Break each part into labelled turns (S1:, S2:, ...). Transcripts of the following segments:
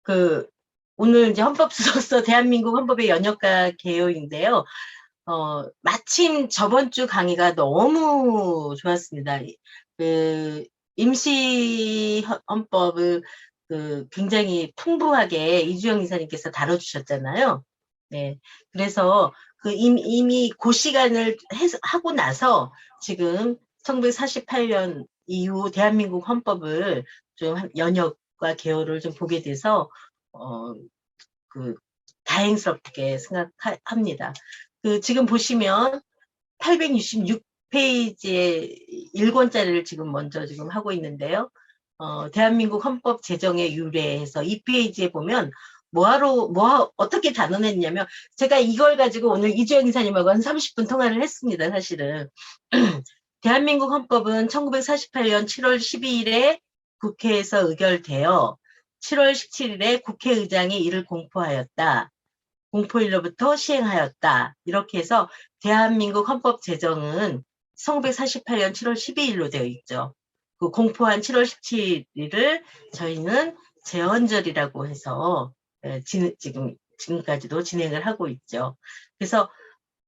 S1: 그 오늘 이제 헌법수석서 대한민국 헌법의 연역과 개요인데요. 마침 저번 주 강의가 너무 좋았습니다. 그 임시 헌법을 굉장히 풍부하게 이주영 이사님께서 다뤄주셨잖아요. 네, 그래서 이미 그 시간을 하고 나서 지금 1948년 이후 대한민국 헌법을 좀 연역과 개요를 좀 보게 돼서 어, 다행스럽게 생각합니다. 지금 보시면 866페이지의 1권짜리를 지금 하고 있는데요. 대한민국 헌법 제정의 유래에서 이 페이지에 보면 어떻게 단언했냐면, 제가 이걸 가지고 오늘 이주영 이사님하고 한 30분 통화를 했습니다, 사실은. 대한민국 헌법은 1948년 7월 12일에 국회에서 의결되어 7월 17일에 국회의장이 이를 공포하였다. 공포일로부터 시행하였다. 이렇게 해서 대한민국 헌법 제정은 1948년 7월 12일로 되어 있죠. 공포한 7월 17일을 저희는 제헌절이라고 해서 지금까지도 진행을 하고 있죠.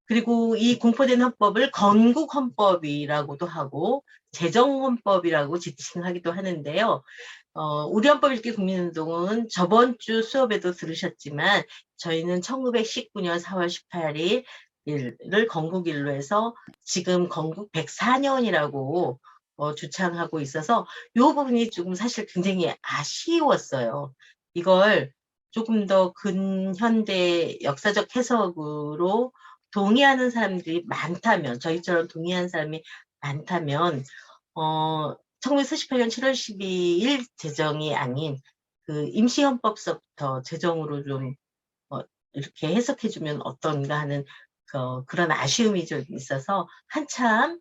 S1: 그리고 이 공포된 헌법을 건국헌법이라고도 하고 제정헌법이라고 지칭하기도 하는데요. 우리 헌법 읽기 국민운동은 저번 주 수업에도 들으셨지만 저희는 1919년 4월 18일을 건국일로 해서 지금 건국 104년이라고 주창하고 있어서 이 부분이 조금 사실 굉장히 아쉬웠어요. 이걸 조금 더 근현대 역사적 해석으로 동의하는 사람들이 많다면, 저희처럼 동의하는 사람이 많다면 1948년 7월 12일 제정이 아닌 임시헌법서부터 제정으로 좀 이렇게 해석해주면 어떤가 하는 그런 아쉬움이 좀 있어서 한참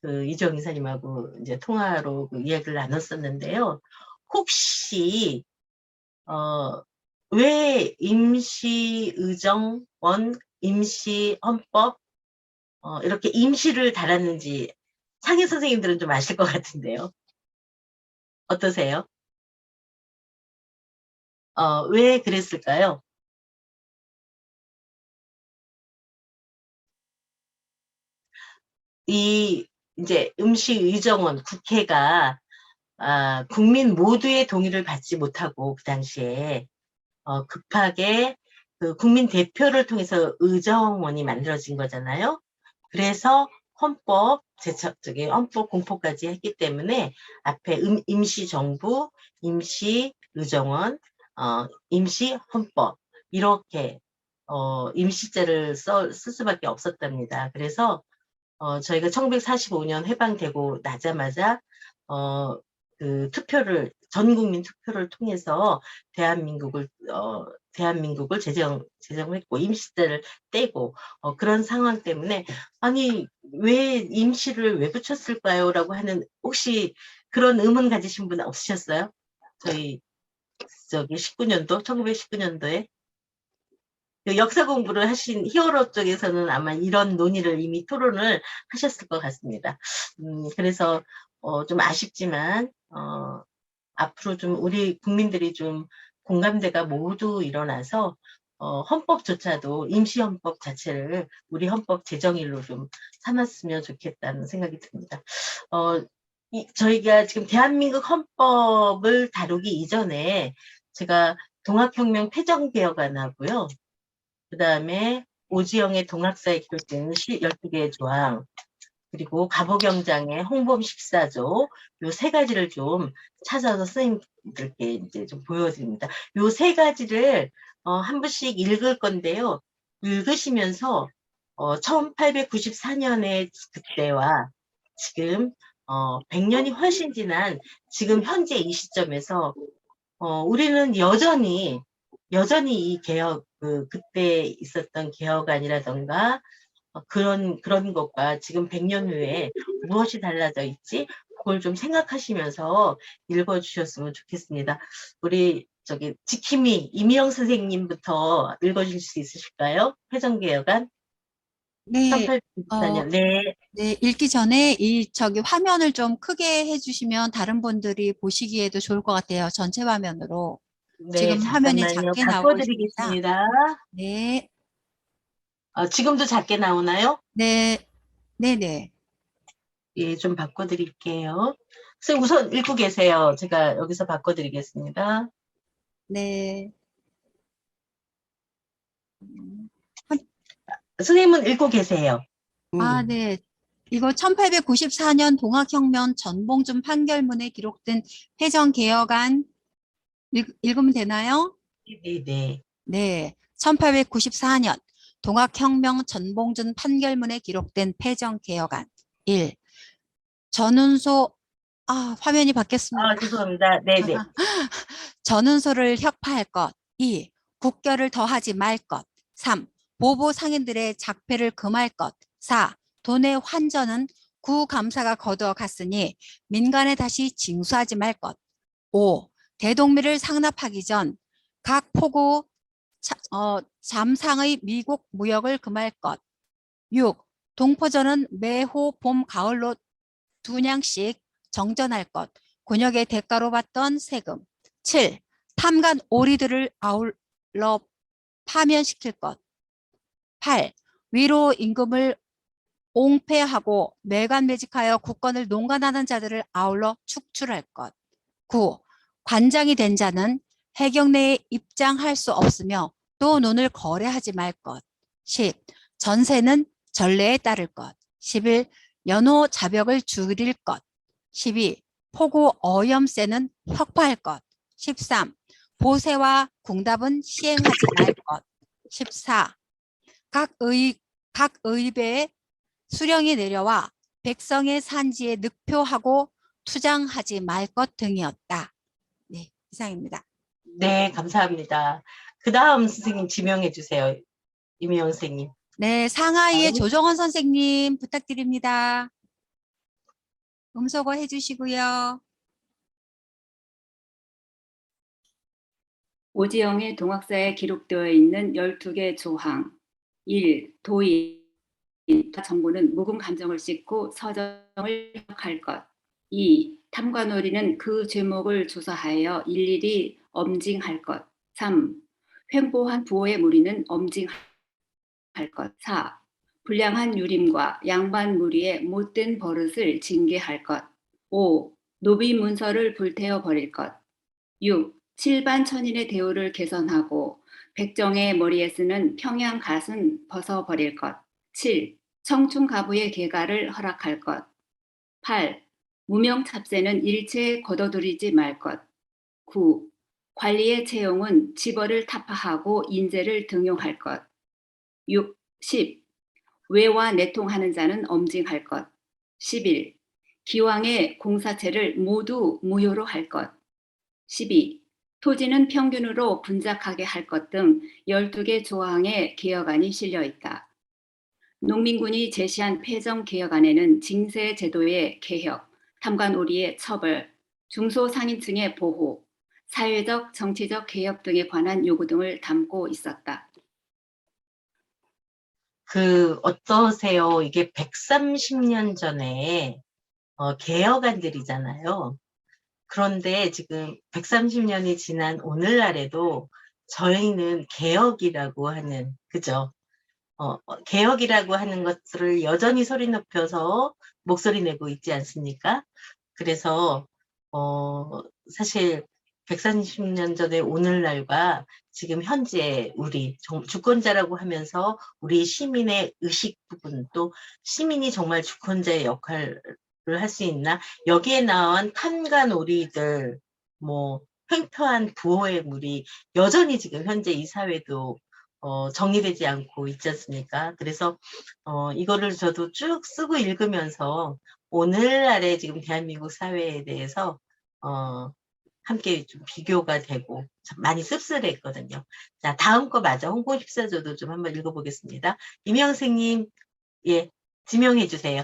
S1: 이주영 이사님하고 이제 통화로 이야기를 나눴었는데요. 혹시 왜 임시의정원, 임시헌법 이렇게 임시를 달았는지 상해 선생님들은 좀 아실 것 같은데요. 어떠세요? 왜 그랬을까요? 이제 임시의정원 국회가 국민 모두의 동의를 받지 못하고 그 당시에 급하게 국민 대표를 통해서 의정원이 만들어진 거잖아요. 그래서 헌법 공포까지 했기 때문에 앞에 임시정부, 임시의정원, 임시헌법 이렇게 임시제를 쓸 수밖에 없었답니다. 그래서 저희가 1945년 해방되고 나자마자 전 국민 투표를 통해서 대한민국을 제정했고 임시제를 떼고 그런 상황 때문에 아니 왜 임시를 왜 붙였을까요? 라고 하는 혹시 그런 의문 가지신 분 없으셨어요? 저희 1919년도에 역사 공부를 하신 히어로 쪽에서는 아마 이런 논의를 이미 토론을 하셨을 것 같습니다. 그래서 좀 아쉽지만 앞으로 좀 우리 국민들이 좀 공감대가 모두 일어나서 헌법조차도 임시헌법 자체를 우리 헌법 제정일로 좀 삼았으면 좋겠다는 생각이 듭니다. 저희가 지금 대한민국 헌법을 다루기 이전에 제가 동학혁명 패전개혁안하고요. 그 다음에 오지영의 동학사에 기록되는 12개의 조항, 그리고 가보경장의 홍범 14조, 요 세 가지를 좀 찾아서 선생님들께 이제 좀 보여드립니다. 요 세 가지를 한 번씩 읽을 건데요. 읽으시면서 1894년의 그때와 지금 100년이 훨씬 지난 지금 현재 이 시점에서 우리는 여전히 이 개혁, 그때 있었던 개혁안이라던가 그런 것과 지금 100년 후에 무엇이 달라져 있지? 그걸 좀 생각하시면서 읽어주셨으면 좋겠습니다. 우리 지킴이 이미영 선생님부터 읽어주실 수 있으실까요? 회전개혁안
S2: 네,
S1: 1894년. 네.
S2: 네, 읽기 전에 화면을 좀 크게 해주시면 다른 분들이 보시기에도 좋을 것 같아요. 전체 화면으로.
S1: 네,
S2: 지금 화면이
S1: 잠깐만요.
S2: 작게 나오고 있습니다.
S1: 바꿔드리겠습니다.
S2: 네,
S1: 지금도 작게 나오나요?
S2: 네, 네, 네.
S1: 예, 좀 바꿔드릴게요. 선생님 우선 읽고 계세요. 제가 여기서 바꿔드리겠습니다.
S2: 네. 한-
S1: 선생님은 읽고 계세요.
S2: 네. 이거 1894년 동학혁명 전봉준 판결문에 기록된 회전개혁안 읽으면 되나요?
S1: 네네.
S2: 네. 1894년 동학혁명 전봉준 판결문에 기록된 회전개혁안 1. 전운소 화면이 바뀌었습니다.
S1: 죄송합니다. 네네.
S2: 전운소를 혁파할 것. 2. 국교를 더하지 말 것. 3. 보보 상인들의 작폐를 금할 것. 4. 돈의 환전은 구감사가 거두어 갔으니 민간에 다시 징수하지 말 것. 5. 대동미를 상납하기 전 각 포구 잠상의 미국 무역을 금할 것. 6. 동포전은 매호 봄 가을로 2냥씩 정전할 것. 곤역의 대가로 받던 세금. 7. 탐관 오리들을 아울러 파면시킬 것. 8. 위로 임금을 옹패하고 매간매직하여 국권을 농간하는 자들을 아울러 축출할 것. 9. 관장이 된 자는 해경 내에 입장할 수 없으며 또 논을 거래하지 말 것. 10. 전세는 전례에 따를 것. 11. 연호 자벽을 줄일 것. 12. 포구 어염세는 혁파할 것. 13. 보세와 궁답은 시행하지 말 것. 14. 각 의배에 수령이 내려와 백성의 산지에 늑표하고 투장하지 말 것 등이었다. 네, 이상입니다.
S1: 네, 감사합니다. 그 다음 선생님 지명해 주세요. 이미영 선생님.
S2: 네, 상하이의 조정원 선생님 부탁드립니다. 음소거 해주시고요.
S3: 오지영의 동학사에 기록되어 있는 12개 조항. 1. 도인 정부는 묵은 감정을 싣고 서정을 할 것. 2. 탐관오리는 그 죄목을 조사하여 일일이 엄징할 것. 3. 횡보한 부호의 무리는 엄징할 것. 4. 불량한 유림과 양반 무리의 못된 버릇을 징계할 것. 5. 노비 문서를 불태워 버릴 것. 6. 칠반 천인의 대우를 개선하고 백정의 머리에 쓰는 평양 갓은 벗어버릴 것. 7. 청춘 가부의 계가를 허락할 것. 8. 무명 찹세는 일체 거둬들이지 말 것. 9. 관리의 채용은 지벌을 타파하고 인재를 등용할 것. 6. 10. 외와 내통하는 자는 엄징할 것. 11. 기왕의 공사체를 모두 무효로 할 것. 12. 토지는 평균으로 분작하게 할 것 등 12개 조항의 개혁안이 실려 있다. 농민군이 제시한 폐정개혁안에는 징세 제도의 개혁, 탐관오리의 처벌, 중소상인층의 보호, 사회적, 정치적 개혁 등에 관한 요구 등을 담고 있었다.
S1: 어떠세요? 이게 130년 전에 개혁안들이잖아요. 그런데 지금 130년이 지난 오늘날에도 저희는 개혁이라고 하는, 그죠? 개혁이라고 하는 것들을 여전히 소리 높여서 목소리 내고 있지 않습니까? 그래서, 사실 130년 전의 오늘날과 지금 현재 우리 주권자라고 하면서 우리 시민의 의식 부분, 또 시민이 정말 주권자의 역할을 할 수 있나? 여기에 나온 탐관오리들, 뭐 횡표한 부호의 무리, 여전히 지금 현재 이 사회도 정리되지 않고 있지 않습니까? 그래서 이거를 저도 쭉 쓰고 읽으면서 오늘날의 지금 대한민국 사회에 대해서 함께 좀 비교가 되고 참 많이 씁쓸했거든요. 자, 다음 거 맞아. 홍보 14조도 좀 한번 읽어보겠습니다. 이명 선생님, 예, 지명해 주세요.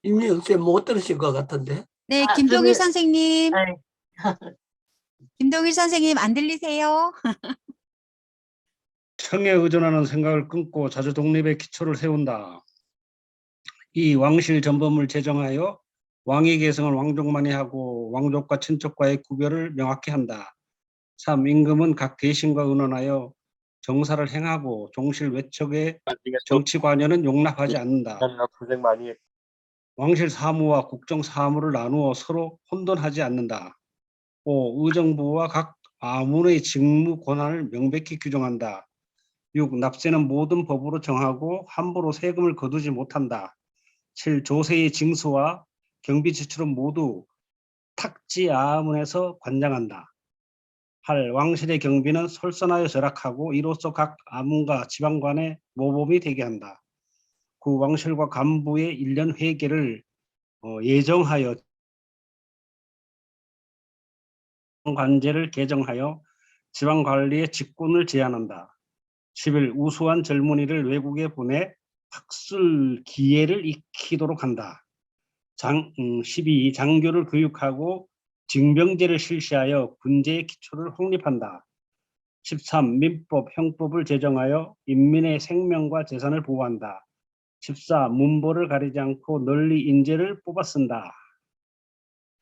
S4: 임영웅 쌤 못 들으신 것 같은데.
S2: 네,
S1: 아,
S2: 김동일
S1: 그러면,
S2: 선생님.
S1: 아,
S2: 김동일 선생님 안 들리세요?
S4: 청에 의존하는 생각을 끊고 자주 독립의 기초를 세운다. 이 왕실 전범을 제정하여 왕의 계승을 왕족만이 하고 왕족과 친족과의 구별을 명확히 한다. 3. 임금은 각 대신과 의논하여 정사를 행하고 종실 외척의 정치 관여는 용납하지 않는다.
S5: 고생 많이 했.
S4: 왕실 사무와 국정 사무를 나누어 서로 혼돈하지 않는다. 5. 의정부와 각 아문의 직무 권한을 명백히 규정한다. 6. 납세는 모든 법으로 정하고 함부로 세금을 거두지 못한다. 7. 조세의 징수와 경비 지출은 모두 탁지 아문에서 관장한다. 8. 왕실의 경비는 솔선하여 절약하고 이로써 각 아문과 지방관의 모범이 되게 한다. 9. 왕실과 간부의 1년 회계를 예정하여 관제를 개정하여 지방관리의 직권을 제한한다. 11. 우수한 젊은이를 외국에 보내 학술 기회를 익히도록 한다. 12. 장교를 교육하고 징병제를 실시하여 군제의 기초를 확립한다. 13. 민법, 형법을 제정하여 인민의 생명과 재산을 보호한다. 14. 문보를 가리지 않고 널리 인재를 뽑아 쓴다.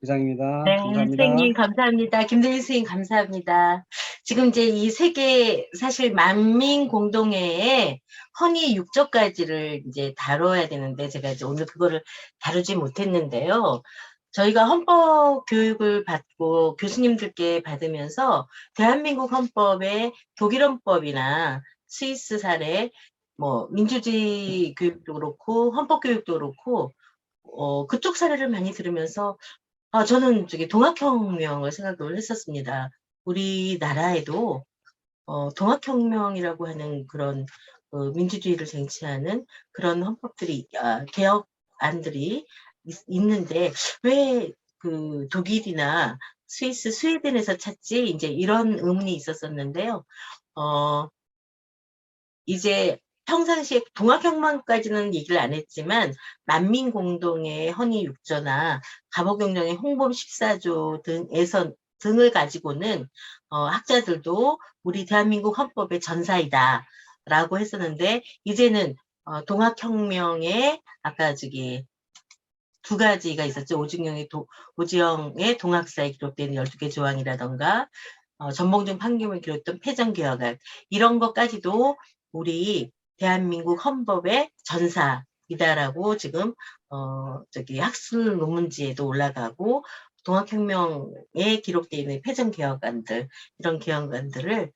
S4: 이상입니다.
S1: 네,
S4: 감사합니다.
S1: 선생님 감사합니다. 김대일 선생님 감사합니다. 지금 이제 이 세계 사실 만민 공동회의 헌의 6조까지를 이제 다뤄야 되는데 제가 이제 오늘 그거를 다루지 못했는데요. 저희가 헌법 교육을 받고 교수님들께 받으면서 대한민국 헌법의 독일 헌법이나 스위스 사례, 뭐 민주주의 교육도 그렇고 헌법 교육도 그렇고 그쪽 사례를 많이 들으면서 저는 저기 동학혁명을 생각을 했었습니다. 우리나라에도 동학혁명이라고 하는 그런 민주주의를 쟁취하는 그런 헌법들이 개혁안들이 있는데 왜 그 독일이나 스위스, 스웨덴에서 찾지? 이제 이런 의문이 있었었는데요. 이제 평상시에 동학혁명까지는 얘기를 안 했지만 만민공동의 헌의 6조나 갑오경령의 홍범 14조 등을 가지고는 학자들도 우리 대한민국 헌법의 전사이다 라고 했었는데 이제는 동학혁명의 아까 저기 두 가지가 있었죠. 오지영의 동학사에 기록된 12개 조항이라던가 전봉준 판결을 기록했던 패전개혁안 이런 것까지도 우리 대한민국 헌법의 전사이다라고 지금 저기 학술 논문지에도 올라가고 동학혁명에 기록되어 있는 패전개혁안들 이런 개혁안들을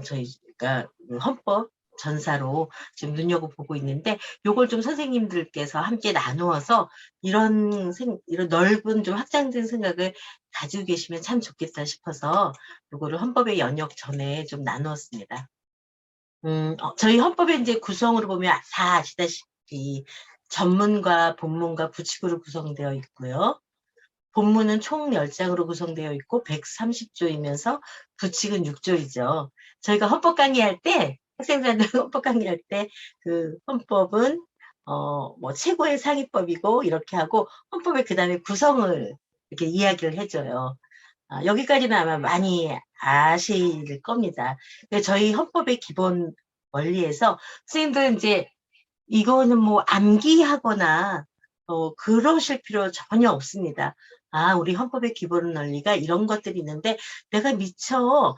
S1: 저희가 헌법 전사로 지금 눈여겨보고 있는데 요걸 좀 선생님들께서 함께 나누어서 이런 넓은 좀 확장된 생각을 가지고 계시면 참 좋겠다 싶어서 요거를 헌법의 연역 전에 좀 나누었습니다. 저희 헌법의 이제 구성으로 보면 다 아시다시피 전문과 본문과 부칙으로 구성되어 있고요. 본문은 총 10장으로 구성되어 있고 130조이면서 부칙은 6조이죠. 저희가 헌법 강의할 때 학생들한테 헌법 강의할 때 그 헌법은 뭐 최고의 상위법이고 이렇게 하고 헌법의 그 다음에 구성을 이렇게 이야기를 해줘요. 여기까지는 아마 많이 아실 겁니다. 저희 헌법의 기본 원리에서 선생님들 이제 이거는 뭐 암기하거나 그러실 필요 전혀 없습니다. 우리 헌법의 기본 원리가 이런 것들이 있는데 내가 미처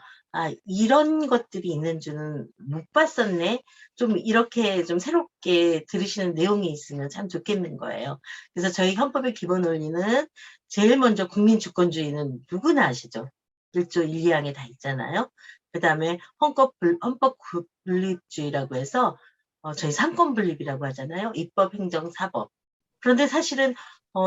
S1: 이런 것들이 있는 줄은 못 봤었네. 좀 이렇게 좀 새롭게 들으시는 내용이 있으면 참 좋겠는 거예요. 그래서 저희 헌법의 기본 원리는 제일 먼저 국민주권주의는 누구나 아시죠? 1조 1, 2항에 다 있잖아요. 그 다음에 헌법 분립주의라고 해서 저희 상권 분립이라고 하잖아요. 입법, 행정, 사법. 그런데 사실은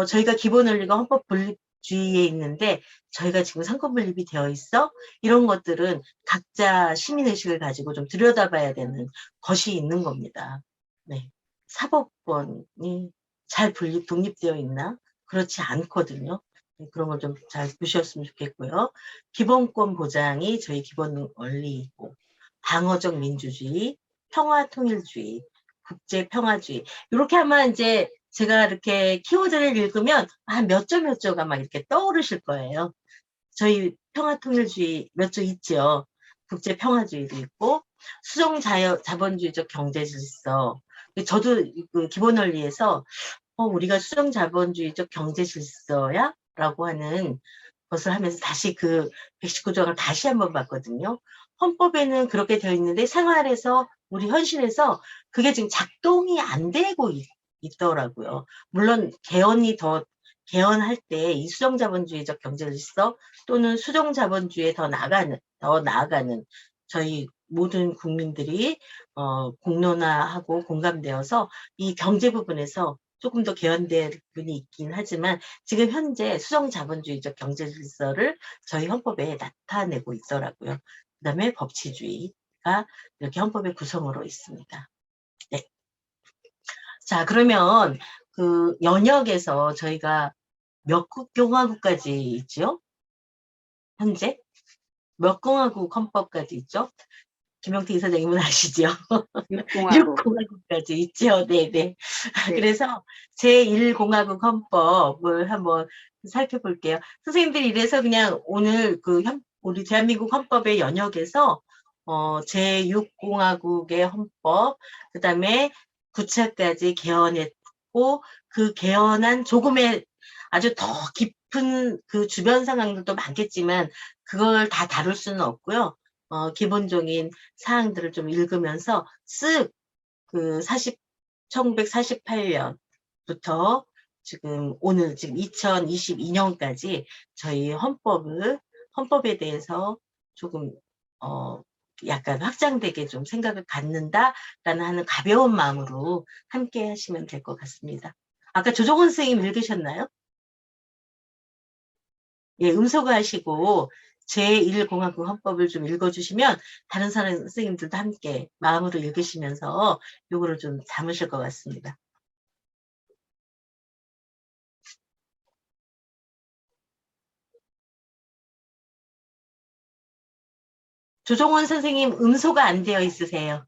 S1: 저희가 기본 원리가 헌법 분립주의에 있는데 저희가 지금 상권 분립이 되어 있어? 이런 것들은 각자 시민의식을 가지고 좀 들여다봐야 되는 것이 있는 겁니다. 네. 사법권이 잘 독립되어 있나? 그렇지 않거든요. 그런 걸 좀 잘 보셨으면 좋겠고요. 기본권 보장이 저희 기본 원리이고 방어적 민주주의, 평화통일주의, 국제평화주의 이렇게 하면 이제 제가 이렇게 키워드를 읽으면 한 몇 조 몇 조가 막 이렇게 떠오르실 거예요. 저희 평화통일주의 몇 조 있죠. 국제평화주의도 있고 수정자본주의적 경제질서. 저도 그 기본원리에서 우리가 수정자본주의적 경제질서야? 라고 하는 것을 하면서 다시 그 119조를 다시 한번 봤거든요. 헌법에는 그렇게 되어 있는데 생활에서 우리 현실에서 그게 지금 작동이 안 되고 있더라고요. 물론 개헌할 때 이 수정자본주의적 경제질서 또는 수정자본주의에 더 나아가는 저희 모든 국민들이 공론화하고 공감되어서 이 경제 부분에서 조금 더 개헌될 부분이 있긴 하지만 지금 현재 수정자본주의적 경제질서를 저희 헌법에 나타내고 있더라고요. 그다음에 법치주의가 이렇게 헌법의 구성으로 있습니다. 네. 자, 그러면 그 연역에서 저희가 몇 공화국까지 있죠? 현재? 몇 공화국 헌법까지 있죠? 김영태 이사장님은 아시죠?
S3: 6공화국.
S1: 6공화국까지 있죠. 네네. 그래서 제1공화국 헌법을 한번 살펴볼게요. 선생님들이 이래서 그냥 오늘 우리 대한민국 헌법의 연역에서 제6공화국의 헌법, 그 다음에 9차까지 개헌했고, 그 개헌한 조금의 아주 더 깊은 그 주변 상황들도 많겠지만, 그걸 다 다룰 수는 없고요. 기본적인 사항들을 좀 읽으면서 그 1948년부터 지금 2022년까지 저희 헌법에 대해서 조금 약간 확장되게 좀 생각을 갖는다라는 하는 가벼운 마음으로 함께 하시면 될 것 같습니다. 아까 조정원 선생님 읽으셨나요? 예, 음소거하시고 제1공화국 헌법을 좀 읽어주시면 다른 선생님들도 함께 마음으로 읽으시면서 요거를 좀 담으실 것 같습니다. 조정원 선생님 음소가 안 되어 있으세요?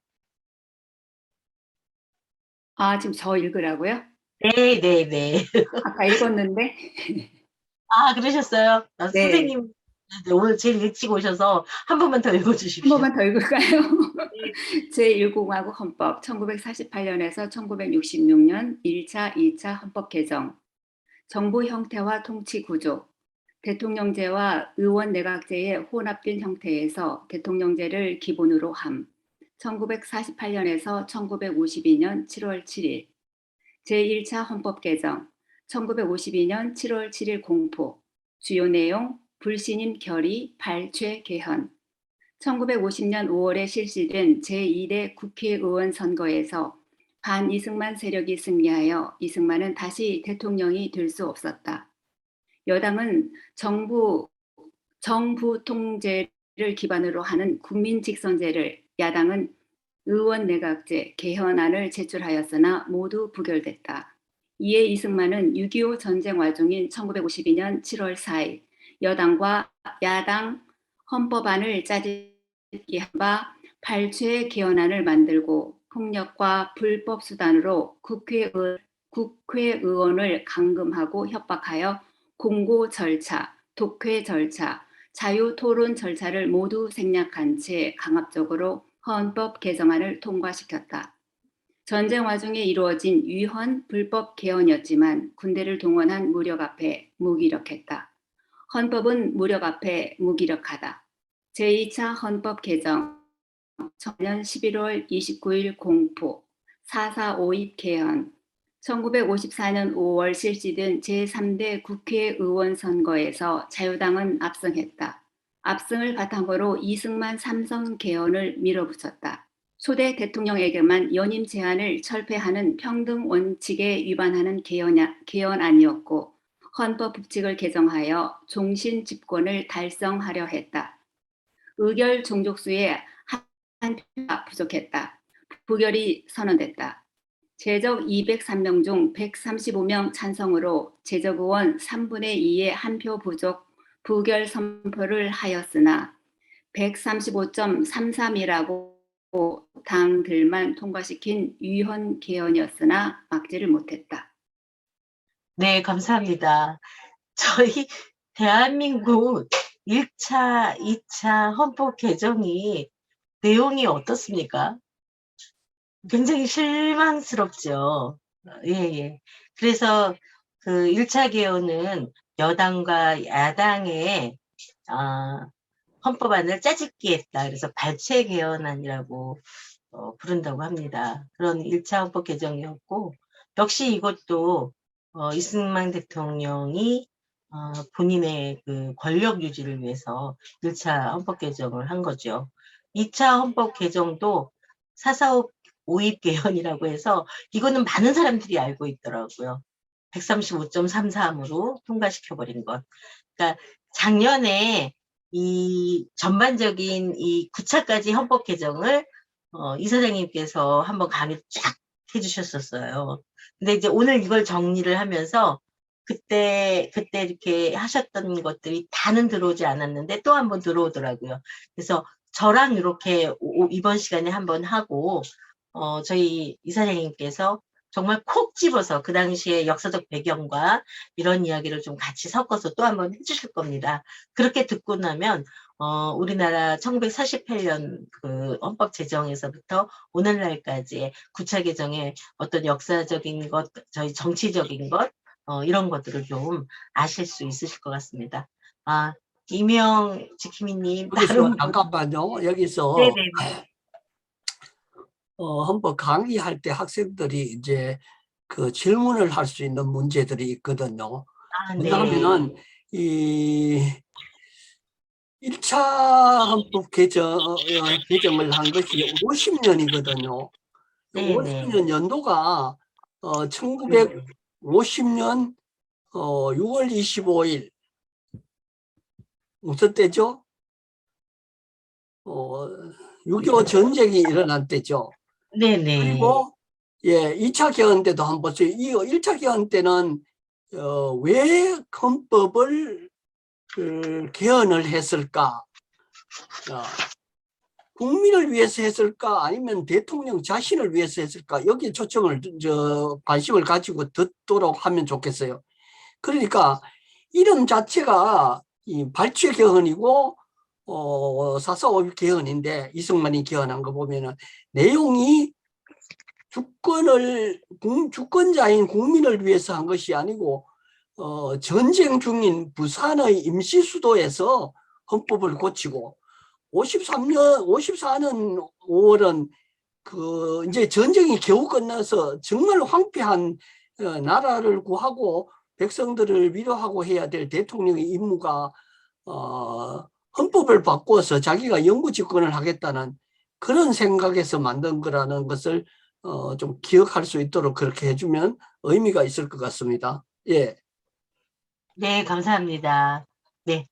S3: 아, 지금 저 읽으라고요?
S1: 네.
S3: 아까 읽었는데.
S1: 아, 그러셨어요?
S3: 네.
S1: 선생님 오늘 제일 일찍 오셔서 한 번만 더 읽어주십시오.
S3: 한 번만 더 읽을까요?
S1: 네.
S3: 제1공화국 헌법 1948년에서 1966년 1차, 2차 헌법 개정. 정부 형태와 통치 구조. 대통령제와 의원 내각제의 혼합된 형태에서 대통령제를 기본으로 함. 1948년에서 1952년 7월 7일. 제1차 헌법 개정. 1952년 7월 7일 공포. 주요 내용 불신임 결의 발췌 개헌. 1950년 5월에 실시된 제2대 국회의원 선거에서 반 이승만 세력이 승리하여 이승만은 다시 대통령이 될 수 없었다. 여당은 정부 통제를 기반으로 하는 국민직선제를, 야당은 의원 내각제 개헌안을 제출하였으나 모두 부결됐다. 이에 이승만은 6.25 전쟁 와중인 1952년 7월 4일 여당과 야당 헌법안을 짜집기 한 바 발췌 개헌안을 만들고 폭력과 불법 수단으로 국회의원을 감금하고 협박하여 공고 절차, 독회 절차, 자유 토론 절차를 모두 생략한 채 강압적으로 헌법 개정안을 통과시켰다. 전쟁 와중에 이루어진 위헌 불법 개헌이었지만 군대를 동원한 무력 앞에 무기력했다. 헌법은 무력 앞에 무기력하다. 제2차 헌법 개정 2000년 11월 29일 공포 4.4.5.2 개헌 1954년 5월 실시된 제3대 국회의원 선거에서 자유당은 압승했다. 압승을 바탕으로 이승만 삼선 개헌을 밀어붙였다. 초대 대통령에게만 연임 제한을 철폐하는 평등 원칙에 위반하는 개헌안이었고 헌법 법칙을 개정하여 종신 집권을 달성하려 했다. 의결 종족수의 한 표가 부족했다. 부결이 선언됐다. 제적 203명 중 135명 찬성으로 제적 의원 3분의 2의 한 표 부족 부결 선포를 하였으나 135.33이라고 당들만 통과시킨 위헌 개헌이었으나 막지를 못했다.
S1: 네, 감사합니다. 저희 대한민국 1차, 2차 헌법 개정이 내용이 어떻습니까? 굉장히 실망스럽죠. 예, 예. 그래서 그 1차 개헌은 여당과 야당의 헌법안을 짜집기 했다. 그래서 발췌 개헌안이라고 부른다고 합니다. 그런 1차 헌법 개정이었고, 역시 이것도 이승만 대통령이 본인의 그 권력 유지를 위해서 1차 헌법 개정을 한 거죠. 2차 헌법 개정도 4.45 오입 개헌이라고 해서 이거는 많은 사람들이 알고 있더라고요. 135.33으로 통과시켜버린 것. 그러니까 작년에 이 전반적인 이 9차까지 헌법 개정을 이사장님께서 한번 강의 쫙 해주셨었어요. 근데 이제 오늘 이걸 정리를 하면서 그때 이렇게 하셨던 것들이 다는 들어오지 않았는데 또 한번 들어오더라고요. 그래서 저랑 이렇게 이번 시간에 한번 하고 저희 이사장님께서 정말 콕 집어서 그 당시에 역사적 배경과 이런 이야기를 좀 같이 섞어서 또 한번 해주실 겁니다. 그렇게 듣고 나면 우리나라 1948년 그 헌법 제정에서부터 오늘날까지의 9차 개정의 어떤 역사적인 것, 저희 정치적인 것, 이런 것들을 좀 아실 수 있으실 것 같습니다. 이명 지킴이님
S5: 여기서 잠깐만요. 여기서
S1: 네네네.
S5: 헌법 강의할 때 학생들이 이제 그 질문을 할 수 있는 문제들이 있거든요.
S1: 네.
S5: 왜냐하면은 이 1차 헌법 개정을 한 것이 50년이거든요.
S1: 네네.
S5: 50년 연도가 1950년 6월 25일 무슨 때죠? 6.25 전쟁이 일어난 때죠.
S1: 네네.
S5: 그리고 2차 개헌 때도 한번 보세요. 이 1차 개헌 때는 왜 헌법을 개헌을 했을까? 국민을 위해서 했을까? 아니면 대통령 자신을 위해서 했을까? 여기에 초점을 관심을 가지고 듣도록 하면 좋겠어요. 그러니까 이름 자체가 이 발췌 개헌이고 4.45 개헌인데 이승만이 개헌한 거 보면은 내용이 주권자인 국민을 위해서 한 것이 아니고 전쟁 중인 부산의 임시 수도에서 헌법을 고치고 54년 5월은 그 이제 전쟁이 겨우 끝나서 정말 황폐한 나라를 구하고 백성들을 위로하고 해야 될 대통령의 임무가 헌법을 바꾸어서 자기가 영구 집권을 하겠다는 그런 생각에서 만든 거라는 것을 좀 기억할 수 있도록 그렇게 해주면 의미가 있을 것 같습니다. 예.
S1: 네, 감사합니다. 네.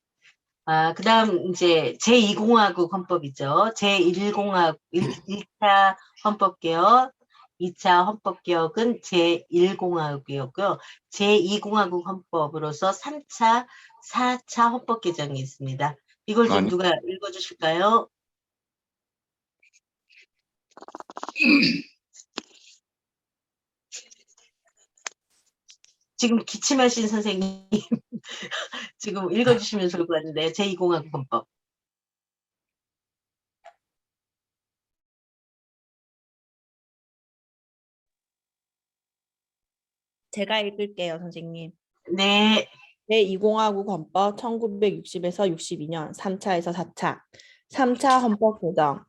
S1: 그다음 이제 제2공화국 헌법이죠. 제1공화국 1차 헌법개혁, 2차 헌법개혁은 제1공화국이었고요. 제2공화국 헌법으로서 3차, 4차 헌법 개정이 있습니다. 이걸 좀 누가 읽어주실까요? 지금 기침하신 선생님 지금 읽어주시면 좋을 것 같은데 제2공화국 헌법.
S6: 제가 읽을게요, 선생님.
S1: 네.
S6: 제2공화국 헌법 1960에서 62년 3차에서 4차 3차 헌법 개정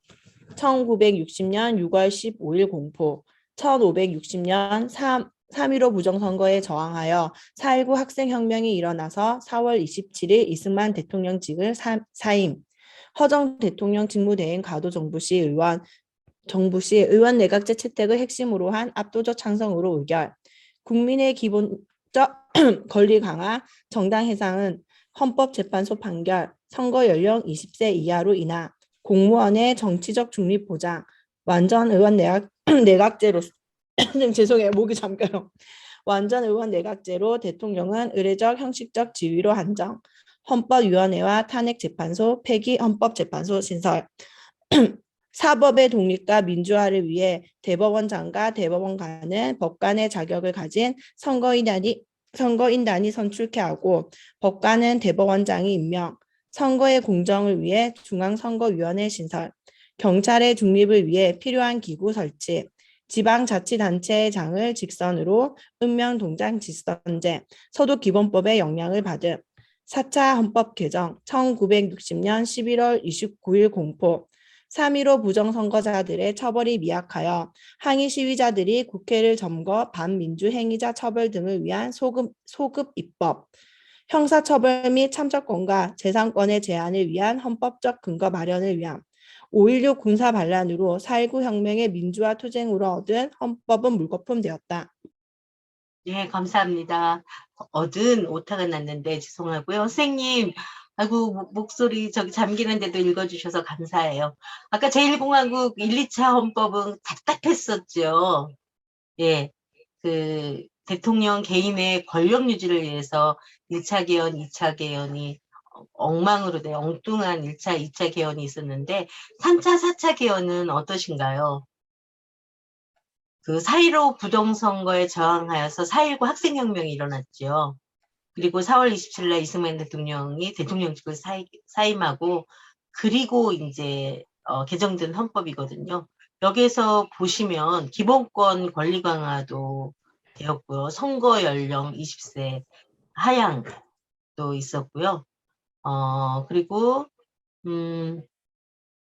S6: 1960년 6월 15일 공포 1560년 3.15 부정선거에 저항하여 4.19 학생혁명이 일어나서 4월 27일 이승만 대통령직을 사임 허정 대통령 직무대행 가도 정부시 의원 내각제 채택을 핵심으로 한 압도적 찬성으로 의결 국민의 기본적 권리 강화, 정당 해상은 헌법재판소 판결, 선거 연령 20세 이하로 인하, 공무원의 정치적 중립 보장, 완전 의원 내각제로 죄송해요, 목이 잠겨요. 완전 의원 내각제로 대통령은 의례적 형식적 지위로 한정, 헌법위원회와 탄핵재판소, 폐기 헌법재판소 신설, 사법의 독립과 민주화를 위해 대법원장과 대법원관은 법관의 자격을 가진 선거인이 선거인단이 선출케 하고 법관은 대법원장이 임명, 선거의 공정을 위해 중앙선거위원회 신설, 경찰의 중립을 위해 필요한 기구 설치, 지방자치단체의 장을 직선으로 읍면동장 직선제, 서도기본법의 영향을 받음, 4차 헌법 개정 1960년 11월 29일 공포, 3.15 부정선거자들의 처벌이 미약하여 항의 시위자들이 국회를 점거 반민주 행위자 처벌 등을 위한 소급 입법, 형사처벌 및 참정권과 재산권의 제한을 위한 헌법적 근거 마련을 위함, 5.16 군사 반란으로 4.19 혁명의 민주화 투쟁으로 얻은 헌법은 물거품되었다.
S1: 예, 감사합니다. 얻은 오타가 났는데 죄송하고요. 선생님, 아이고, 목소리 저기 잠기는데도 읽어주셔서 감사해요. 아까 제1공화국 1, 2차 헌법은 답답했었죠. 예, 그 대통령 개인의 권력 유지를 위해서 1차 개헌, 2차 개헌이 엉망으로 돼 엉뚱한 1차, 2차 개헌이 있었는데 3차, 4차 개헌은 어떠신가요? 그 4.15 부정선거에 저항하여서 4.19 학생혁명이 일어났죠. 그리고 4월 27일 날 이승만 대통령이 대통령직을 사임하고 그리고 이제 개정된 헌법이거든요. 여기에서 보시면 기본권 권리 강화도 되었고요. 선거 연령 20세 하향도 있었고요. 그리고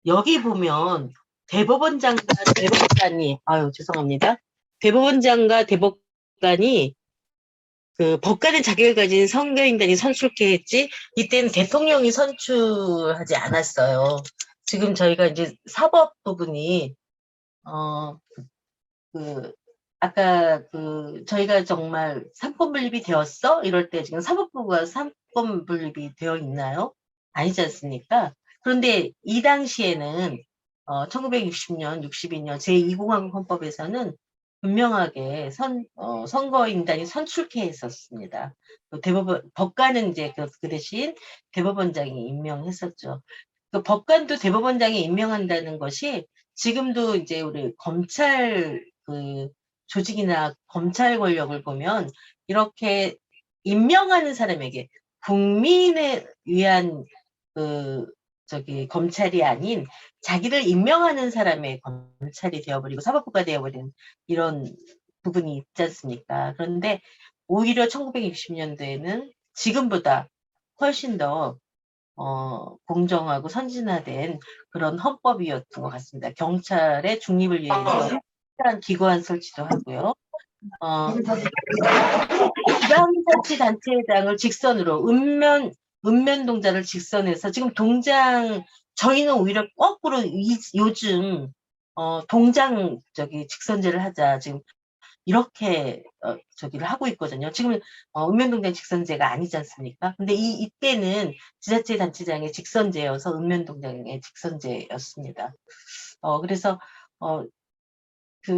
S1: 여기 보면 대법원장과 대법관이 죄송합니다. 대법원장과 대법관이 그 법관의 자격을 가진 선거인단이 선출케 했지 이때는 대통령이 선출하지 않았어요. 지금 저희가 이제 사법 부분이 아까 저희가 정말 삼권 분립이 되었어? 이럴 때 지금 사법부가 삼권 분립이 되어 있나요? 아니지 않습니까? 그런데 이 당시에는 1960년, 62년 제2공화국 헌법에서는 분명하게 선거인단이 선출케 했었습니다. 법관은 이제 그 대신 대법원장이 임명했었죠. 그 법관도 대법원장이 임명한다는 것이 지금도 이제 우리 검찰 조직이나 검찰 권력을 보면 이렇게 임명하는 사람에게 국민에 위한 검찰이 아닌 자기를 임명하는 사람의 검찰이 되어버리고 사법부가 되어버린 이런 부분이 있지 않습니까? 그런데 오히려 1960년대에는 지금보다 훨씬 더 공정하고 선진화된 그런 헌법이었던 것 같습니다. 경찰의 중립을 위해서 특별한 기관 설치도 하고요. 지방자치단체장을 직선으로 읍면동장을 직선해서 지금 저희는 오히려 거꾸로 요즘 동장 직선제를 하자 지금 이렇게 저기를 하고 있거든요. 지금 읍면동장 직선제가 아니지 않습니까? 근데 이때는 지자체단체장의 직선제여서 읍면동장의 직선제였습니다. 그래서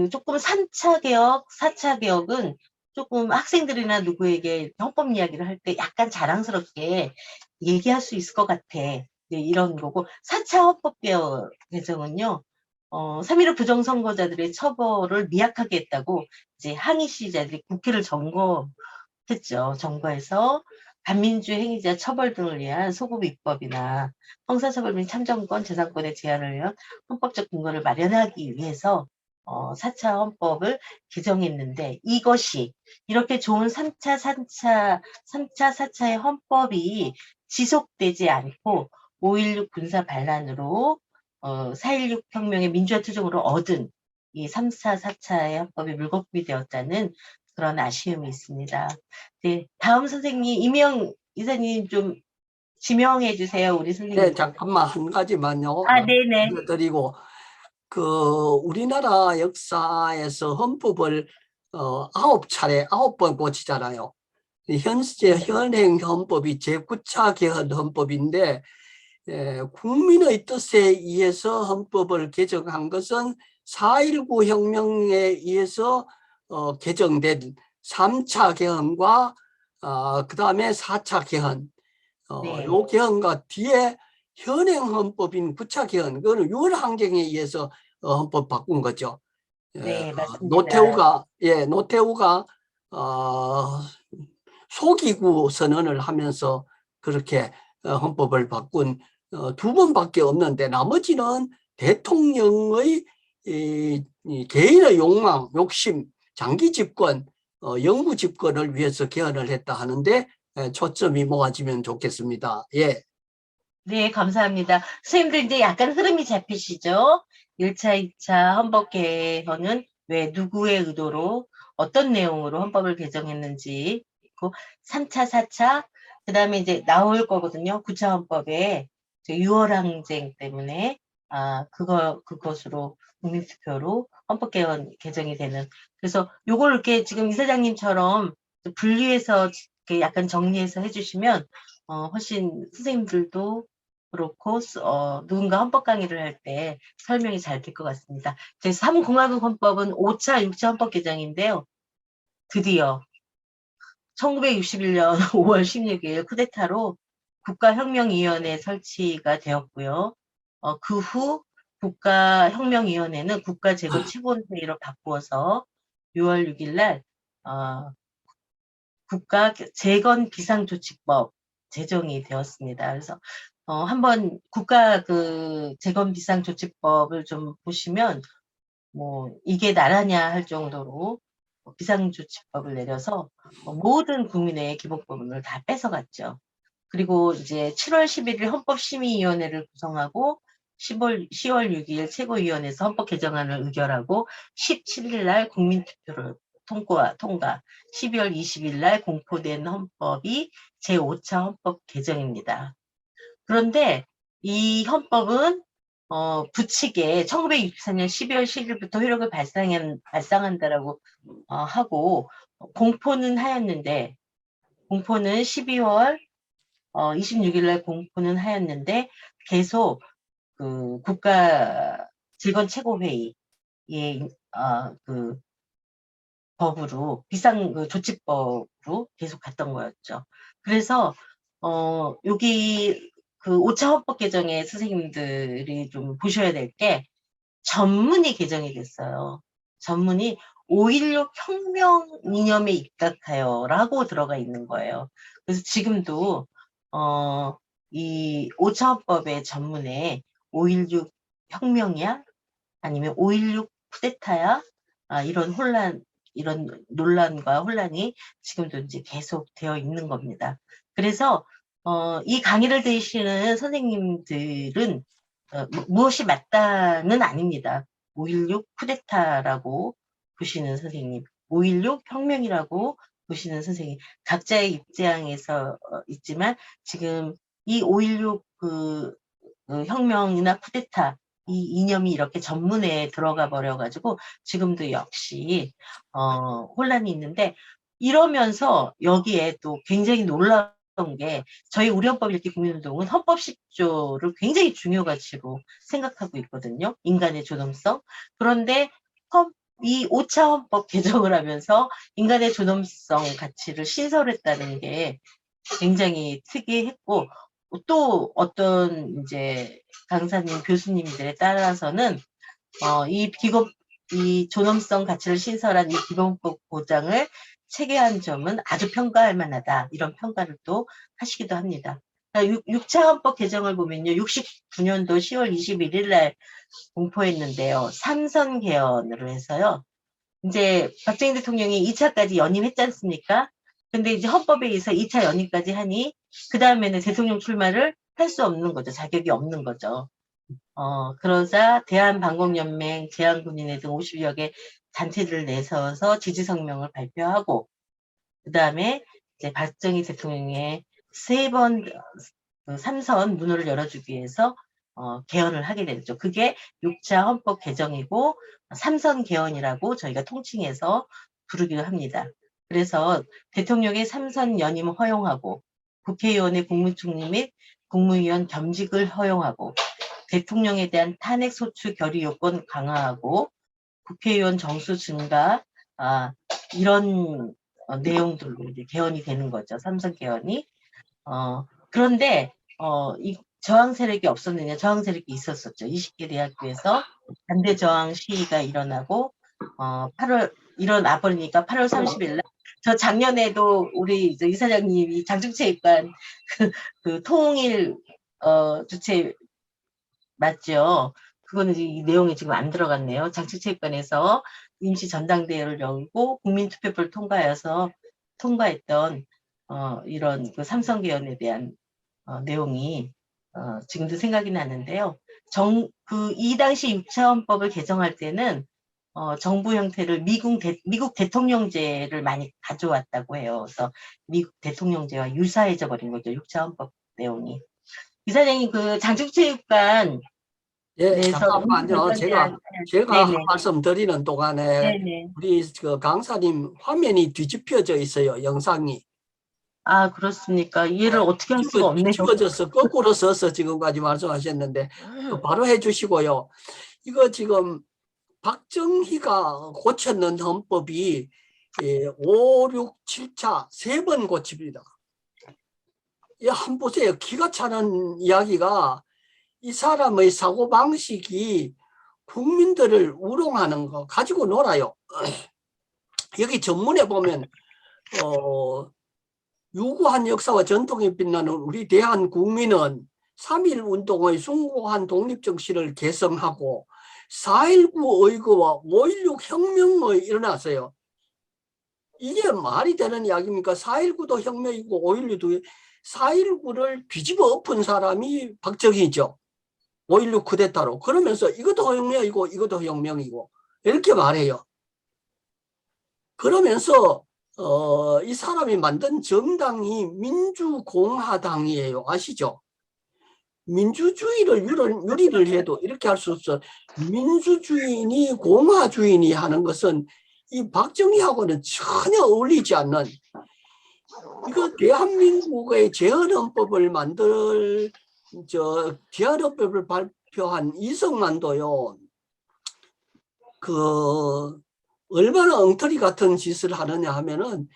S1: 조금 3차 개혁, 4차 개혁은 조금 학생들이나 누구에게 헌법 이야기를 할 때 약간 자랑스럽게 얘기할 수 있을 것 같아. 네, 이런 거고 4차 헌법 개혁 개정은요. 3.15 부정선거자들의 처벌을 미약하게 했다고 이제 항의 시위자들이 국회를 점거했죠. 점거해서 반민주 행위자 처벌 등을 위한 소급 입법이나 형사처벌 및 참정권, 재산권의 제한을 위한 헌법적 근거를 마련하기 위해서 4차 헌법을 개정했는데 이것이 이렇게 좋은 3차, 4차의 헌법이 지속되지 않고 5.16 군사 반란으로 4.16 혁명의 민주화 투쟁으로 얻은 이 3차, 4차의 헌법이 물거품이 되었다는 그런 아쉬움이 있습니다. 네, 다음 선생님 이명 이사님 좀 지명해 주세요. 우리 선생님.
S5: 네, 잠깐만 한 가지만요.
S1: 네네.
S5: 드리고 우리나라 역사에서 헌법을 9차례 9번 고치잖아요. 현재 현행 헌법이 제9차 개헌 헌법인데 국민의 뜻에 의해서 헌법을 개정한 것은 4.19 혁명에 의해서 개정된 3차 개헌과 그 다음에 4차 개헌 요 개헌과 뒤에 현행 헌법인 9차 개헌 그거는 6월 항쟁에 의해서 헌법 바꾼 거죠.
S1: 네, 맞습니다.
S5: 노태우가 소기구 선언을 하면서 그렇게 헌법을 바꾼 2번밖에 없는데 나머지는 대통령의 이 개인의 욕망, 욕심, 장기 집권, 영구 집권을 위해서 개헌을 했다 하는데 초점이 모아지면 좋겠습니다. 예.
S1: 네, 감사합니다. 선생님들 이제 약간 흐름이 잡히시죠? 1차, 2차 헌법 개헌은 왜 누구의 의도로 어떤 내용으로 헌법을 개정했는지 있고 3차, 4차 그다음에 이제 나올 거거든요. 9차 헌법에 6월 항쟁 때문에 그것으로 국민투표로 헌법 개헌 개정이 되는 그래서 요걸 이렇게 지금 이사장님처럼 분리해서 이렇게 약간 정리해서 해주시면 훨씬 선생님들도 그렇고 누군가 헌법 강의를 할 때 설명이 잘 될 것 같습니다. 그래서 3공화국 헌법은 5차, 6차 헌법 개정인데요. 드디어 1961년 5월 16일 쿠데타로 국가혁명위원회 설치가 되었고요. 그 후 국가혁명위원회는 국가재건최고회의로 바꾸어서 6월 6일 날 국가재건비상조치법 제정이 되었습니다. 그래서 한번 국가 재건비상조치법을 좀 보시면 뭐 이게 나라냐 할 정도로 비상조치법을 내려서 모든 국민의 기본권을 다 뺏어갔죠. 그리고 이제 7월 11일 헌법심의위원회를 구성하고 10월 6일 최고위원회에서 헌법 개정안을 의결하고 17일 날 국민투표를 통과 12월 20일 날 공포된 헌법이 제5차 헌법 개정입니다. 그런데 이 헌법은 부칙에 1964년 12월 10일부터 효력을 발상한다라고 하고 공포는 하였는데 공포는 12월 26일 날 공포는 하였는데 계속 그 국가 재건 최고회의의 그 법으로 조치법으로 계속 갔던 거였죠. 그래서 여기 그 5차 헌법 개정에 선생님들이 좀 보셔야 될 게 전문이 개정이 됐어요. 전문이 5.16 혁명 이념에 입각하여라고 들어가 있는 거예요. 그래서 지금도 이 5차 헌법의 전문에 5.16 혁명이야? 아니면 5.16 쿠데타야? 이런 논란과 혼란이 지금도 이제 계속 되어 있는 겁니다. 그래서 이 강의를 들으시는 선생님들은 무엇이 맞다는 아닙니다. 5.16 쿠데타라고 보시는 선생님, 5.16 혁명이라고 보시는 선생님, 각자의 입장에서 있지만 지금 이 5.16 혁명이나 쿠데타 이 이념이 이렇게 전문에 들어가 버려가지고 지금도 역시 혼란이 있는데 이러면서 여기에 또 굉장히 놀라운 게 저희 우리 헌법 읽기 국민운동은 헌법 10조를 굉장히 중요 가치로 생각하고 있거든요. 인간의 존엄성. 그런데 이 5차 헌법 개정을 하면서 인간의 존엄성 가치를 신설했다는 게 굉장히 특이했고 또 어떤 이제 강사님, 교수님들에 따라서는 이 존엄성 가치를 신설한 이 기본법 보장을 체계한 점은 아주 평가할 만하다. 이런 평가를 또 하시기도 합니다. 6차 헌법 개정을 보면요. 69년도 10월 21일 날 공포했는데요. 3선 개헌으로 해서요. 이제 박정희 대통령이 2차까지 연임했지 않습니까? 근데 이제 헌법에 의해서 2차 연임까지 하니 그 다음에는 대통령 출마를 할 수 없는 거죠. 자격이 없는 거죠. 그러자 대한방공연맹, 제한군인회 등 50여 개 단체들을 내세워서 지지성명을 발표하고 그 다음에 이제 박정희 대통령의 3선 문호를 열어주기 위해서 개헌을 하게 됐죠. 그게 6차 헌법 개정이고 3선 개헌이라고 저희가 통칭해서 부르기도 합니다. 그래서 대통령의 3선 연임을 허용하고 국회의원의 국무총리 및 국무위원 겸직을 허용하고 대통령에 대한 탄핵 소추 결의 요건 강화하고 국회의원 정수 증가 이런 내용들로 이제 개헌이 되는 거죠. 3선 개헌이. 그런데 이 저항 세력이 없었느냐? 저항 세력이 있었었죠. 20개 대학교에서 반대 저항 시위가 일어나고 일어나 버리니까 8월 30일 날 저 작년에도 우리 이제 이사장님이 장충체육관 그 통일 주최 맞죠? 그거는 이 내용이 지금 안 들어갔네요. 장충체육관에서 임시 전당대회를 열고 국민투표를 통과했던 이런 그 삼성개헌에 대한 내용이 지금도 생각이 나는데요. 이 당시 6차 헌법을 개정할 때는 정부 형태를 미국 대통령제를 많이 가져왔다고 해요. 그래서 미국 대통령제와 유사해져 버린 거죠. 6차 헌법 내용이. 이사장님 그 장충체육관
S5: 예,
S1: 내에서
S5: 잠깐만요. 제가
S1: 네네.
S5: 한 말씀 드리는 동안에
S1: 네네.
S5: 우리 그 강사님 화면이 뒤집혀져 있어요. 영상이.
S1: 아 그렇습니까? 이해를 어떻게 할 수가 없네요.
S5: 뒤집어져서 거꾸로 서서 지금까지 말씀하셨는데 바로 해주시고요. 이거 지금 박정희가 고쳤는 헌법이 5, 6, 7차 3번 고칩니다. 한번 보세요. 기가 차는 이야기가 이 사람의 사고방식이 국민들을 우롱하는 거 가지고 놀아요. 여기 전문에 보면 유구한 역사와 전통이 빛나는 우리 대한국민은 3.1 운동의 숭고한 독립정신을 계승하고 4.19 의거와 5.16 혁명이 일어났어요. 이게 말이 되는 이야기입니까? 4.19도 혁명이고 5.16도 4.19를 뒤집어 엎은 사람이 박정희죠. 5.16 쿠데타로. 그러면서 이것도 혁명이고 이것도 혁명이고 이렇게 말해요. 그러면서 이 사람이 만든 정당이 민주공화당이에요. 아시죠? 민주주의를 유리를 해도 이렇게 할 수 없어. 민주주의니 공화주의니 하는 것은 이 박정희하고는 전혀 어울리지 않는, 이거 대한민국의 제헌헌법을 제헌헌법을 발표한 이승만도요, 얼마나 엉터리 같은 짓을 하느냐 하면은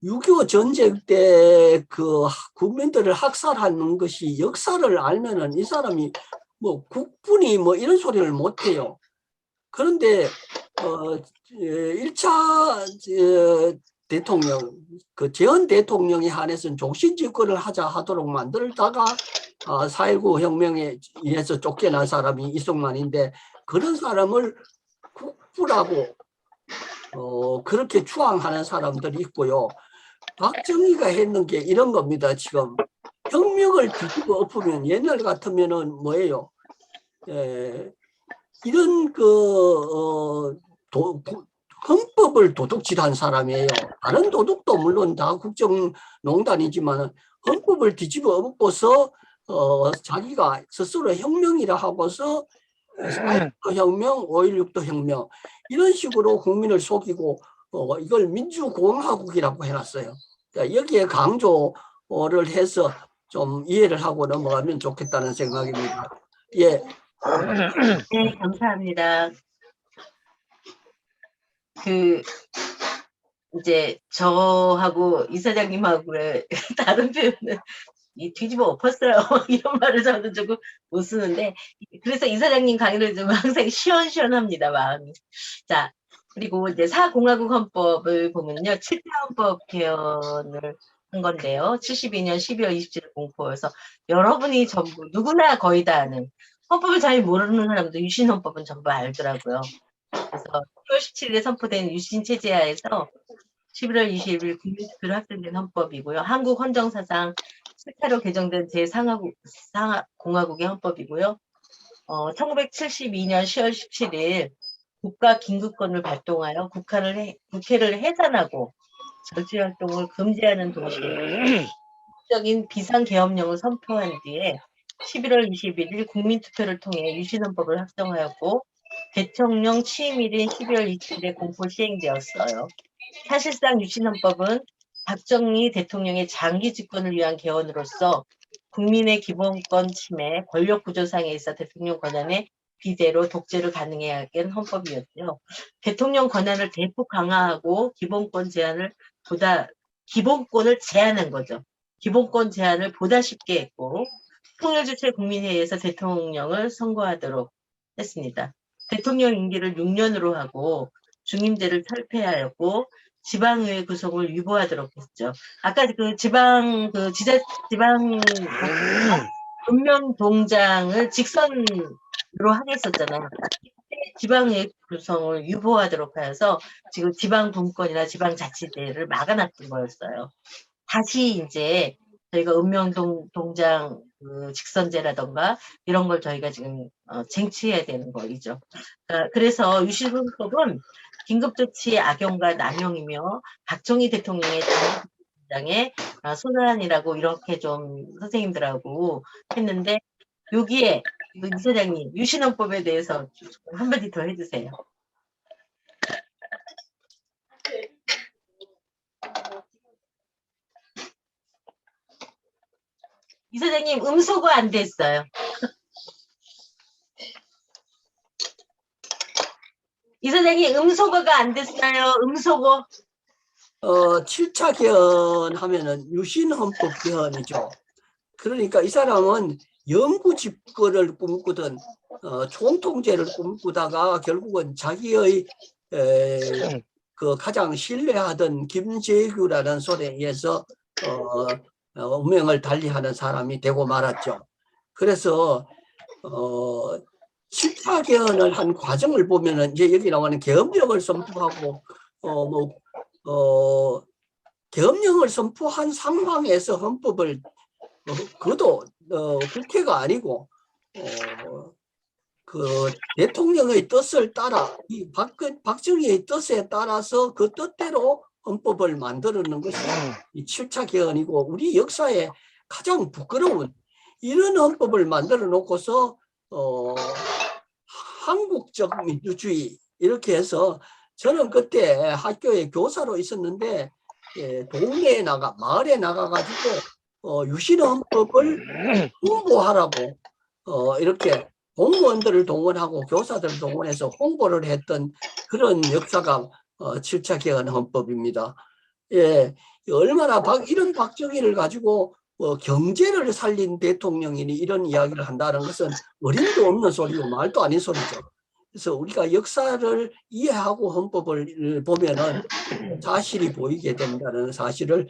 S5: 6.25 전쟁 때 그 국민들을 학살하는 것이 역사를 알면은 이 사람이 뭐 국분이 뭐 이런 소리를 못 해요. 그런데 1차 대통령, 그 재헌 대통령에 한해서는 종신 집권을 하도록 만들다가 4.19 혁명에 의해서 쫓겨난 사람이 이승만인데, 그런 사람을 국부라고 그렇게 추앙하는 사람들이 있고요. 박정희가 했는 게 이런 겁니다. 지금 혁명을 뒤집어 엎으면 옛날 같으면은 뭐예요? 이런 헌법을 도둑질한 사람이에요. 다른 도둑도 물론 다 국정농단이지만 헌법을 뒤집어 엎어서 자기가 스스로 혁명이라 하고서 4.19도 혁명, 5.16도 혁명, 이런 식으로 국민을 속이고 이걸 민주공화국이라고 해놨어요. 그러니까 여기에 강조를 해서 좀 이해를 하고 넘어가면 좋겠다는 생각입니다. 예.
S1: 네, 감사합니다. 이제 저하고 이사장님하고의 다른 표현은 뒤집어 엎었어요. 이런 말을 저는 조금 못 쓰는데, 그래서 이사장님 강의를 좀 항상 시원시원합니다, 마음이. 자, 그리고 이제 4공화국 헌법을 보면요, 7차 헌법 개헌을 한 건데요. 72년 12월 27일 공포여서 여러분이 전부, 누구나 거의 다 아는, 헌법을 잘 모르는 사람도 유신 헌법은 전부 알더라고요. 그래서 10월 17일에 선포된 유신 체제하에서 11월 20일 국민투표로 확정된 헌법이고요. 한국 헌정사상 7차로 개정된 제4공화국의 헌법이고요. 1972년 10월 17일 국가 긴급권을 발동하여 국회를 해산하고 정치활동을 금지하는 동시에 적인 비상계엄령을 선포한 뒤에 11월 21일 국민투표를 통해 유신헌법을 확정하였고 대통령 취임일인 12월 20일에 공포 시행되었어요. 사실상 유신헌법은 박정희 대통령의 장기 집권을 위한 개헌으로서 국민의 기본권 침해, 권력구조상에 있어 대통령 권한의 비대로 독재를 가능하게 한 헌법이었죠. 대통령 권한을 대폭 강화하고 기본권을 제한한 거죠. 기본권 제한을 보다 쉽게 했고 통일주체 국민회의에서 대통령을 선거하도록 했습니다. 대통령 임기를 6년으로 하고 중임제를 철폐하였고 지방의회 구성을 유보하도록 했죠. 아까 그 지방 읍면동장을 직선으로 하겠었잖아요. 지방의회 구성을 유보하도록 하여서 지금 지방분권이나 지방자치제를 막아놨던 거였어요. 다시 이제 저희가 읍면동장 그 직선제라던가 이런 걸 저희가 지금 쟁취해야 되는 거이죠. 그래서 유신헌법은 긴급조치의 악용과 남용이며 박정희 대통령의 당장의 손안이라고 이렇게 좀 선생님들하고 했는데 여기에 이 소장님 유신헌법에 대해서 한마디 더 해주세요. 이 소장님 음소거 안 됐어요. 이 선생님 음소거가 안 됐어요. 음소거.
S5: 7차 개헌 하면은 유신헌법 개헌이죠. 그러니까 이 사람은 영구 집권을 꿈꾸던 총통제를 꿈꾸다가 결국은 자기의 그 가장 신뢰하던 김재규라는 소리에 의해서 운명을 달리하는 사람이 되고 말았죠. 그래서 7차 개헌을 한 과정을 보면은 이제 여기 나오는 계엄령을 선포하고 계엄령을 선포한 상황에서 헌법을 그것도 국회가 아니고 그 대통령의 뜻을 따라 이 박정희의 뜻에 따라서 그 뜻대로 헌법을 만들어낸 것이 이 7차 개헌이고 우리 역사에 가장 부끄러운 이런 헌법을 만들어 놓고서 한국적 민주주의 이렇게 해서 저는 그때 학교에 교사로 있었는데 동네에 마을에 나가가지고 유신헌법을 홍보하라고 이렇게 공무원들을 동원하고 교사들을 동원해서 홍보를 했던 그런 역사가 7차 개헌 헌법입니다. 예, 얼마나 이런 박정희를 가지고 경제를 살린 대통령이니 이런 이야기를 한다는 것은 어림도 없는 소리고 말도 아닌 소리죠. 그래서 우리가 역사를 이해하고 헌법을 보면은 사실이 보이게 된다는 사실을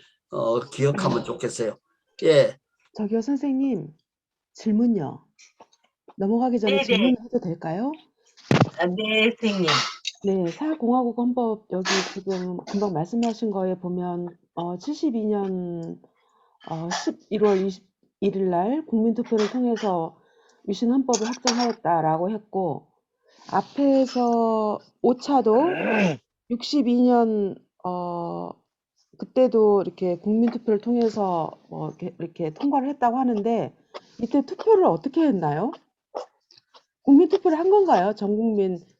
S5: 기억하면 좋겠어요. 예.
S7: 저기요, 선생님. 질문요. 넘어가기 전에
S1: 네네.
S7: 질문해도 될까요?
S1: 네, 선생님.
S7: 네, 사공화국 헌법 여기 지금 금방 말씀하신 거에 보면 72년 11월 21일 날 국민투표를 통해서 유신 헌법을 확정하였다라고 했고 앞에서 5차도 62년 그때도 이렇게 국민투표를 통해서 이렇게 통과를 했다고 하는데 이때 투표를 어떻게 했나요? 국민투표를 한 건가요? 전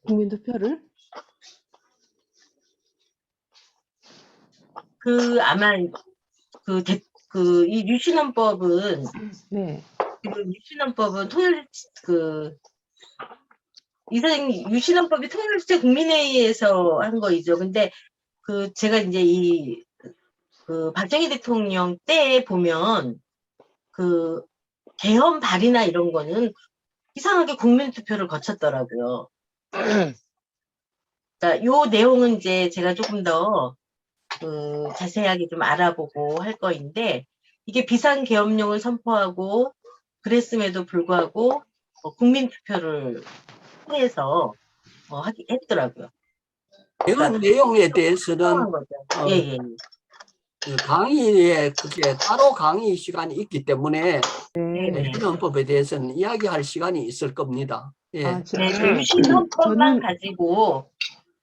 S7: 국민투표를?
S1: 아마 이 유신헌법은
S7: 네.
S1: 이 선생님 유신헌법이 통일주체 국민회의에서 한 거이죠. 근데 제가 이제 박정희 대통령 때 보면 개헌 발의나 이런 거는 이상하게 국민투표를 거쳤더라고요. 그러니까 요 내용은 이제 제가 조금 더 자세하게 좀 알아보고 할 거인데 이게 비상계엄령을 선포하고 그랬음에도 불구하고 국민투표를 통해서 했더라고요.
S5: 이런 내용에 대해서는
S1: 예.
S5: 그 강의에 그게 따로 강의 시간이 있기 때문에
S7: 네.
S5: 헌법에 대해서는 이야기할 시간이 있을 겁니다. 예.
S1: 네,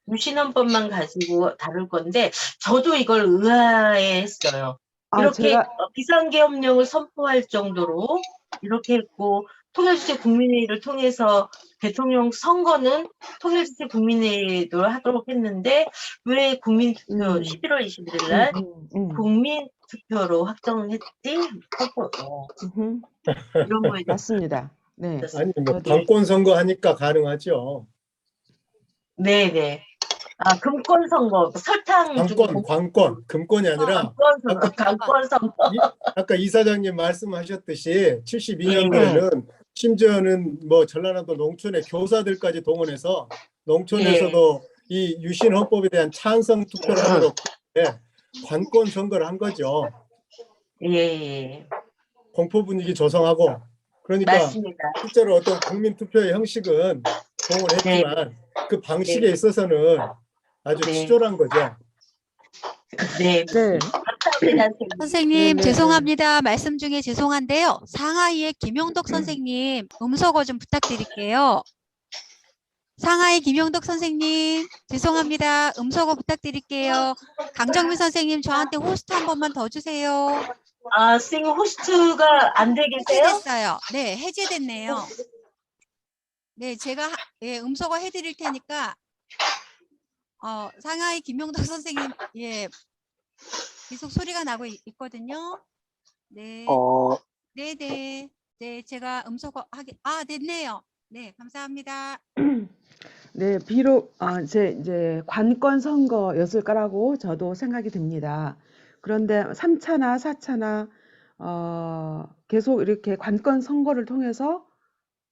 S1: 유신헌법만 가지고 다룰 건데 저도 이걸 의아해했어요. 이렇게 비상계엄령을 선포할 정도로 이렇게 했고 통일주체 국민회의를 통해서 대통령 선거는 통일주체 국민회의도 하도록 했는데 왜 국민투표 11월 21일 날 국민투표로 확정했지? 이런 거에
S7: 맞습니다. 네.
S8: 아니 뭐 당권 선거 하니까 가능하죠.
S1: 네네. 금권 선거 설탕 주고
S8: 관권 금권이 아니라
S1: 관권 선거.
S8: 아까 이사장님 말씀하셨듯이 72년도에는 심지어는 뭐 전라남도 농촌의 교사들까지 동원해서 농촌에서도 이 유신 헌법에 대한 찬성 투표를 하도록 관권 선거를 한 거죠.
S1: 예,
S8: 공포 분위기 조성하고. 그러니까
S1: 맞습니다.
S8: 실제로 어떤 국민 투표의 형식은 동원했지만 그 방식에
S1: 네.
S8: 있어서는 아주
S1: 네.
S8: 치졸한 거죠.
S1: 네,
S7: 네.
S1: 감사합니다, 선생님.
S2: 선생님
S7: 네.
S2: 죄송합니다. 말씀 중에 죄송한데요. 상하이의 김용덕 선생님 음소거 좀 부탁드릴게요. 상하이 김용덕 선생님 죄송합니다. 음소거 부탁드릴게요. 강정민 선생님 저한테 호스트 한 번만 더 주세요.
S1: 아, 선생님 호스트가 안 되겠어요?
S2: 해제됐어요. 네, 해제됐네요. 네, 제가 음소거 해드릴 테니까 상하이 김용덕 선생님 계속 소리가 나고 있거든요. 네, 네, 제가 음소거 됐네요. 네, 감사합니다.
S7: 네, 비록 이제 관건 선거였을 거라고 저도 생각이 듭니다. 그런데 3차나 4차나 계속 이렇게 관건 선거를 통해서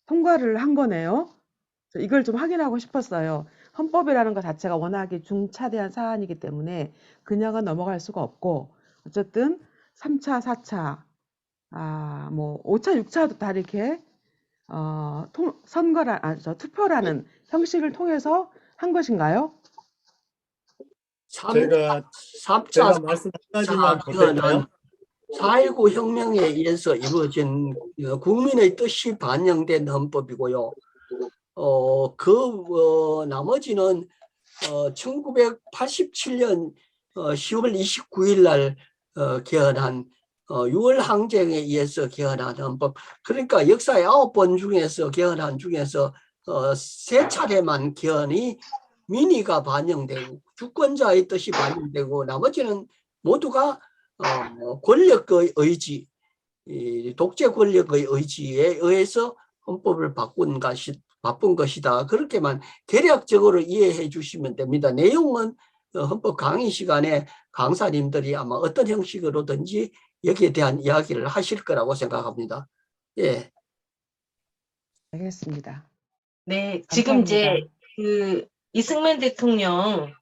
S7: 통과를 한 거네요. 그래서 이걸 좀 확인하고 싶었어요. 헌법이라는 것 자체가 워낙에 중차대한 사안이기 때문에 그냥은 넘어갈 수가 없고 어쨌든 3차, 4차, 뭐 5차, 6차도 다 이렇게 투표라는 형식을 통해서 한 것인가요?
S8: 제가
S5: 3차
S8: 말씀 한 가지만
S5: 이거는
S8: 보탤까요?
S5: 4.19 혁명에 의해서 이루어진 국민의 뜻이 반영된 헌법이고요. 나머지는 1987년 10월 29일 날 개헌한 6월 항쟁에 의해서 개헌한 헌법. 그러니까 역사의 9번 중에서 개헌한 중에서 3차례만 개헌이 민의가 반영되고 주권자의 뜻이 반영되고 나머지는 모두가 권력의 의지, 독재 권력의 의지에 의해서 헌법을 바꾼 것이다. 그렇게만 대략적으로 이해해 주시면 됩니다. 내용은 헌법 강의 시간에 강사님들이 아마 어떤 형식으로든지 여기에 대한 이야기를 하실 거라고 생각합니다. 예.
S7: 알겠습니다.
S1: 네, 지금 이제
S7: 감사합니다.
S1: 그 이승만 대통령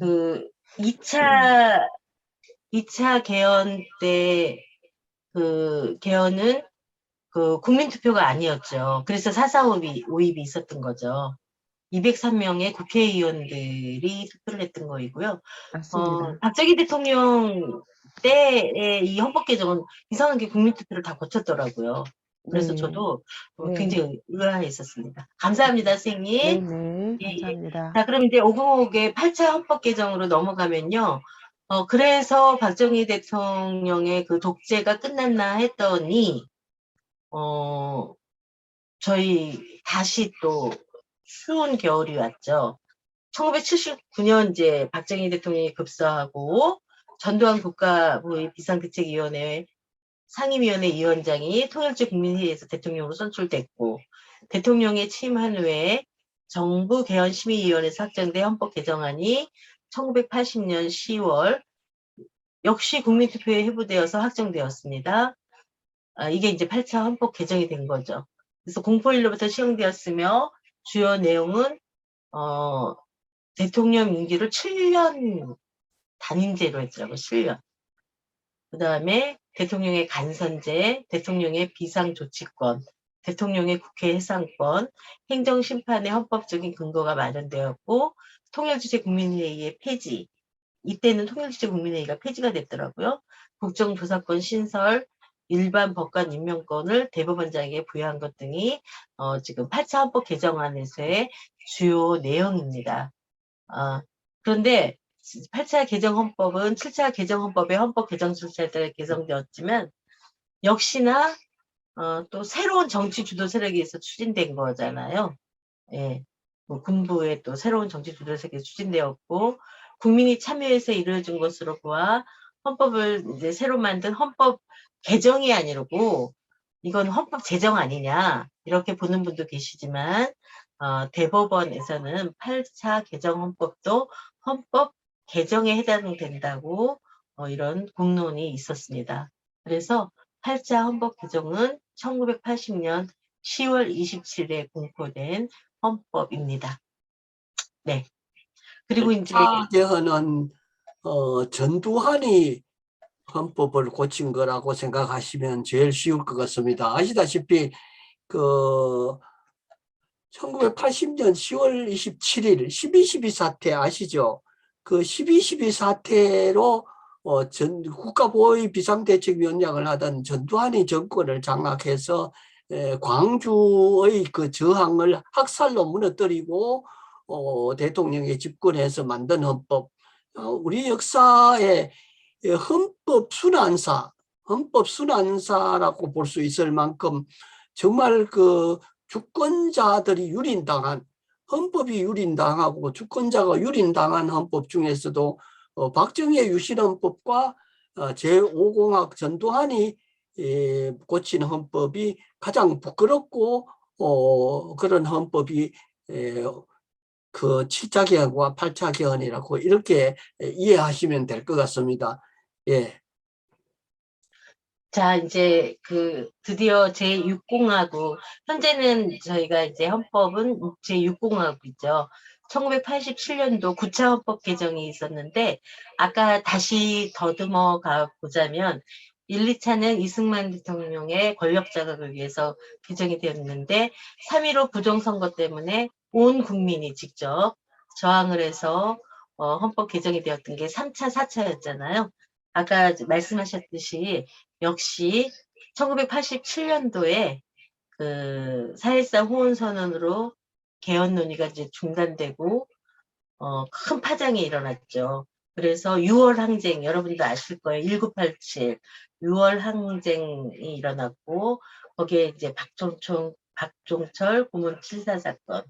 S1: 그 2차 개헌 때 그 개헌은 그 국민투표가 아니었죠. 그래서 4.4 오입이 있었던 거죠. 203명의 국회의원들이 투표를 했던 거이고요.
S7: 맞습니다.
S1: 박정희 대통령 때의 이 헌법 개정은 이상하게 국민투표를 다 거쳤더라고요. 그래서
S7: 네.
S1: 저도
S7: 네.
S1: 굉장히 의아했었습니다. 감사합니다, 선생님.
S7: 네네.
S1: 예, 예.
S7: 감사합니다.
S1: 자, 그럼 이제 505개 8차 헌법 개정으로 넘어가면요. 그래서 박정희 대통령의 그 독재가 끝났나 했더니, 저희 다시 또 추운 겨울이 왔죠. 1979년 이제 박정희 대통령이 급서하고 전두환 국가보위 비상대책위원회 상임위원회 위원장이 통일주 국민회의에서 대통령으로 선출됐고 대통령의 취임한 후에 정부 개헌심의위원회에서 확정된 헌법 개정안이 1980년 10월 역시 국민투표에 회부되어서 확정되었습니다. 이게 이제 8차 헌법 개정이 된 거죠. 그래서 공포일로부터 시행되었으며 주요 내용은 대통령 임기를 7년 단임제로 했더라고요. 7년. 그 다음에 대통령의 간선제, 대통령의 비상조치권, 대통령의 국회 해상권, 행정심판의 헌법적인 근거가 마련되었고 통일주체 국민회의의 폐지, 이때는 통일주체 국민회의가 폐지가 됐더라고요. 국정조사권 신설, 일반 법관 임명권을 대법원장에게 부여한 것 등이 지금 8차 헌법 개정안에서의 주요 내용입니다. 그런데 8차 개정 헌법은 7차 개정 헌법의 헌법 개정 절차에 따라 개정되었지만 역시나 또 새로운 정치 주도 세력에 의해서 추진된 거잖아요. 예. 뭐 군부의 또 새로운 정치 주도 세력이 추진되었고 국민이 참여해서 이루어진 것으로 보아 헌법을 이제 새로 만든 헌법 개정이 아니고 이건 헌법 제정 아니냐 이렇게 보는 분도 계시지만 대법원에서는 8차 개정 헌법도 헌법 개정에 해당된다고 이런 공론이 있었습니다. 그래서 8차 헌법 개정은 1980년 10월 27일에 공포된 헌법입니다. 네. 그리고 이제
S5: 8차 개헌은 전두환이 헌법을 고친 거라고 생각하시면 제일 쉬울 것 같습니다. 아시다시피 그 1980년 10월 27일 12.12 사태 아시죠? 그 12.12 사태로 국가보위 비상대책위원장을 하던 전두환이 정권을 장악해서 광주의 그 저항을 학살로 무너뜨리고 대통령이 집권해서 만든 헌법. 우리 역사의 헌법 순환사라고 볼 수 있을 만큼 정말 그 주권자들이 유린당한, 헌법이 유린당하고 주권자가 유린당한 헌법 중에서도 박정희의 유신헌법과 제5공학 전두환이 고친 헌법이 가장 부끄럽고 그런 헌법이 그 7차 개헌과 8차 개헌이라고 이렇게 이해하시면 될 것 같습니다. 예.
S1: 자, 이제 드디어 제6공화국, 현재는 저희가 이제 헌법은 제6공화국이죠. 1987년도 9차 헌법 개정이 있었는데, 아까 다시 더듬어 가 보자면, 1, 2차는 이승만 대통령의 권력 자극을 위해서 개정이 되었는데, 3.15 부정선거 때문에 온 국민이 직접 저항을 해서 헌법 개정이 되었던 게 3차, 4차였잖아요. 아까 말씀하셨듯이 역시 1987년도에 그 4.13 호언선언으로 개헌 논의가 이제 중단되고 큰 파장이 일어났죠. 그래서 6월 항쟁, 여러분도 아실 거예요. 1987 6월 항쟁이 일어났고 거기에 이제 박종철 고문 칠사 사건,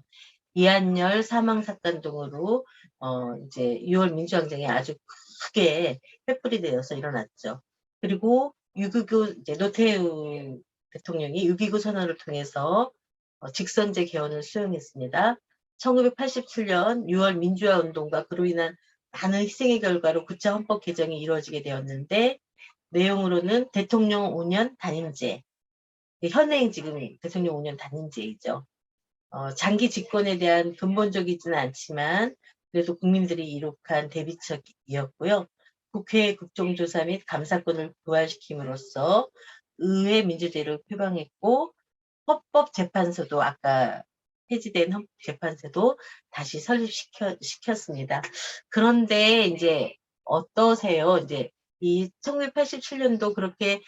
S1: 이한열 사망 사건 등으로 이제 6월 민주항쟁이 아주 크게 횃불이 되어서 일어났죠. 그리고 6.29 이제 노태우 대통령이 6.29 선언을 통해서 직선제 개헌을 수용했습니다. 1987년 6월 민주화 운동과 그로 인한 많은 희생의 결과로 9차 헌법 개정이 이루어지게 되었는데 내용으로는 대통령 5년 단임제, 현행 지금 대통령 5년 단임제이죠. 장기 집권에 대한 근본적이지는 않지만 그래도 국민들이 이룩한 대비책이었고요. 국회 국정조사 및 감사권을 부활시킴으로써 의회 민주제를 표방했고 헌법재판소도 아까 폐지된 헌법재판소도 다시 설립시켰습니다. 그런데 이제 어떠세요? 이제 이 1987년도 그렇게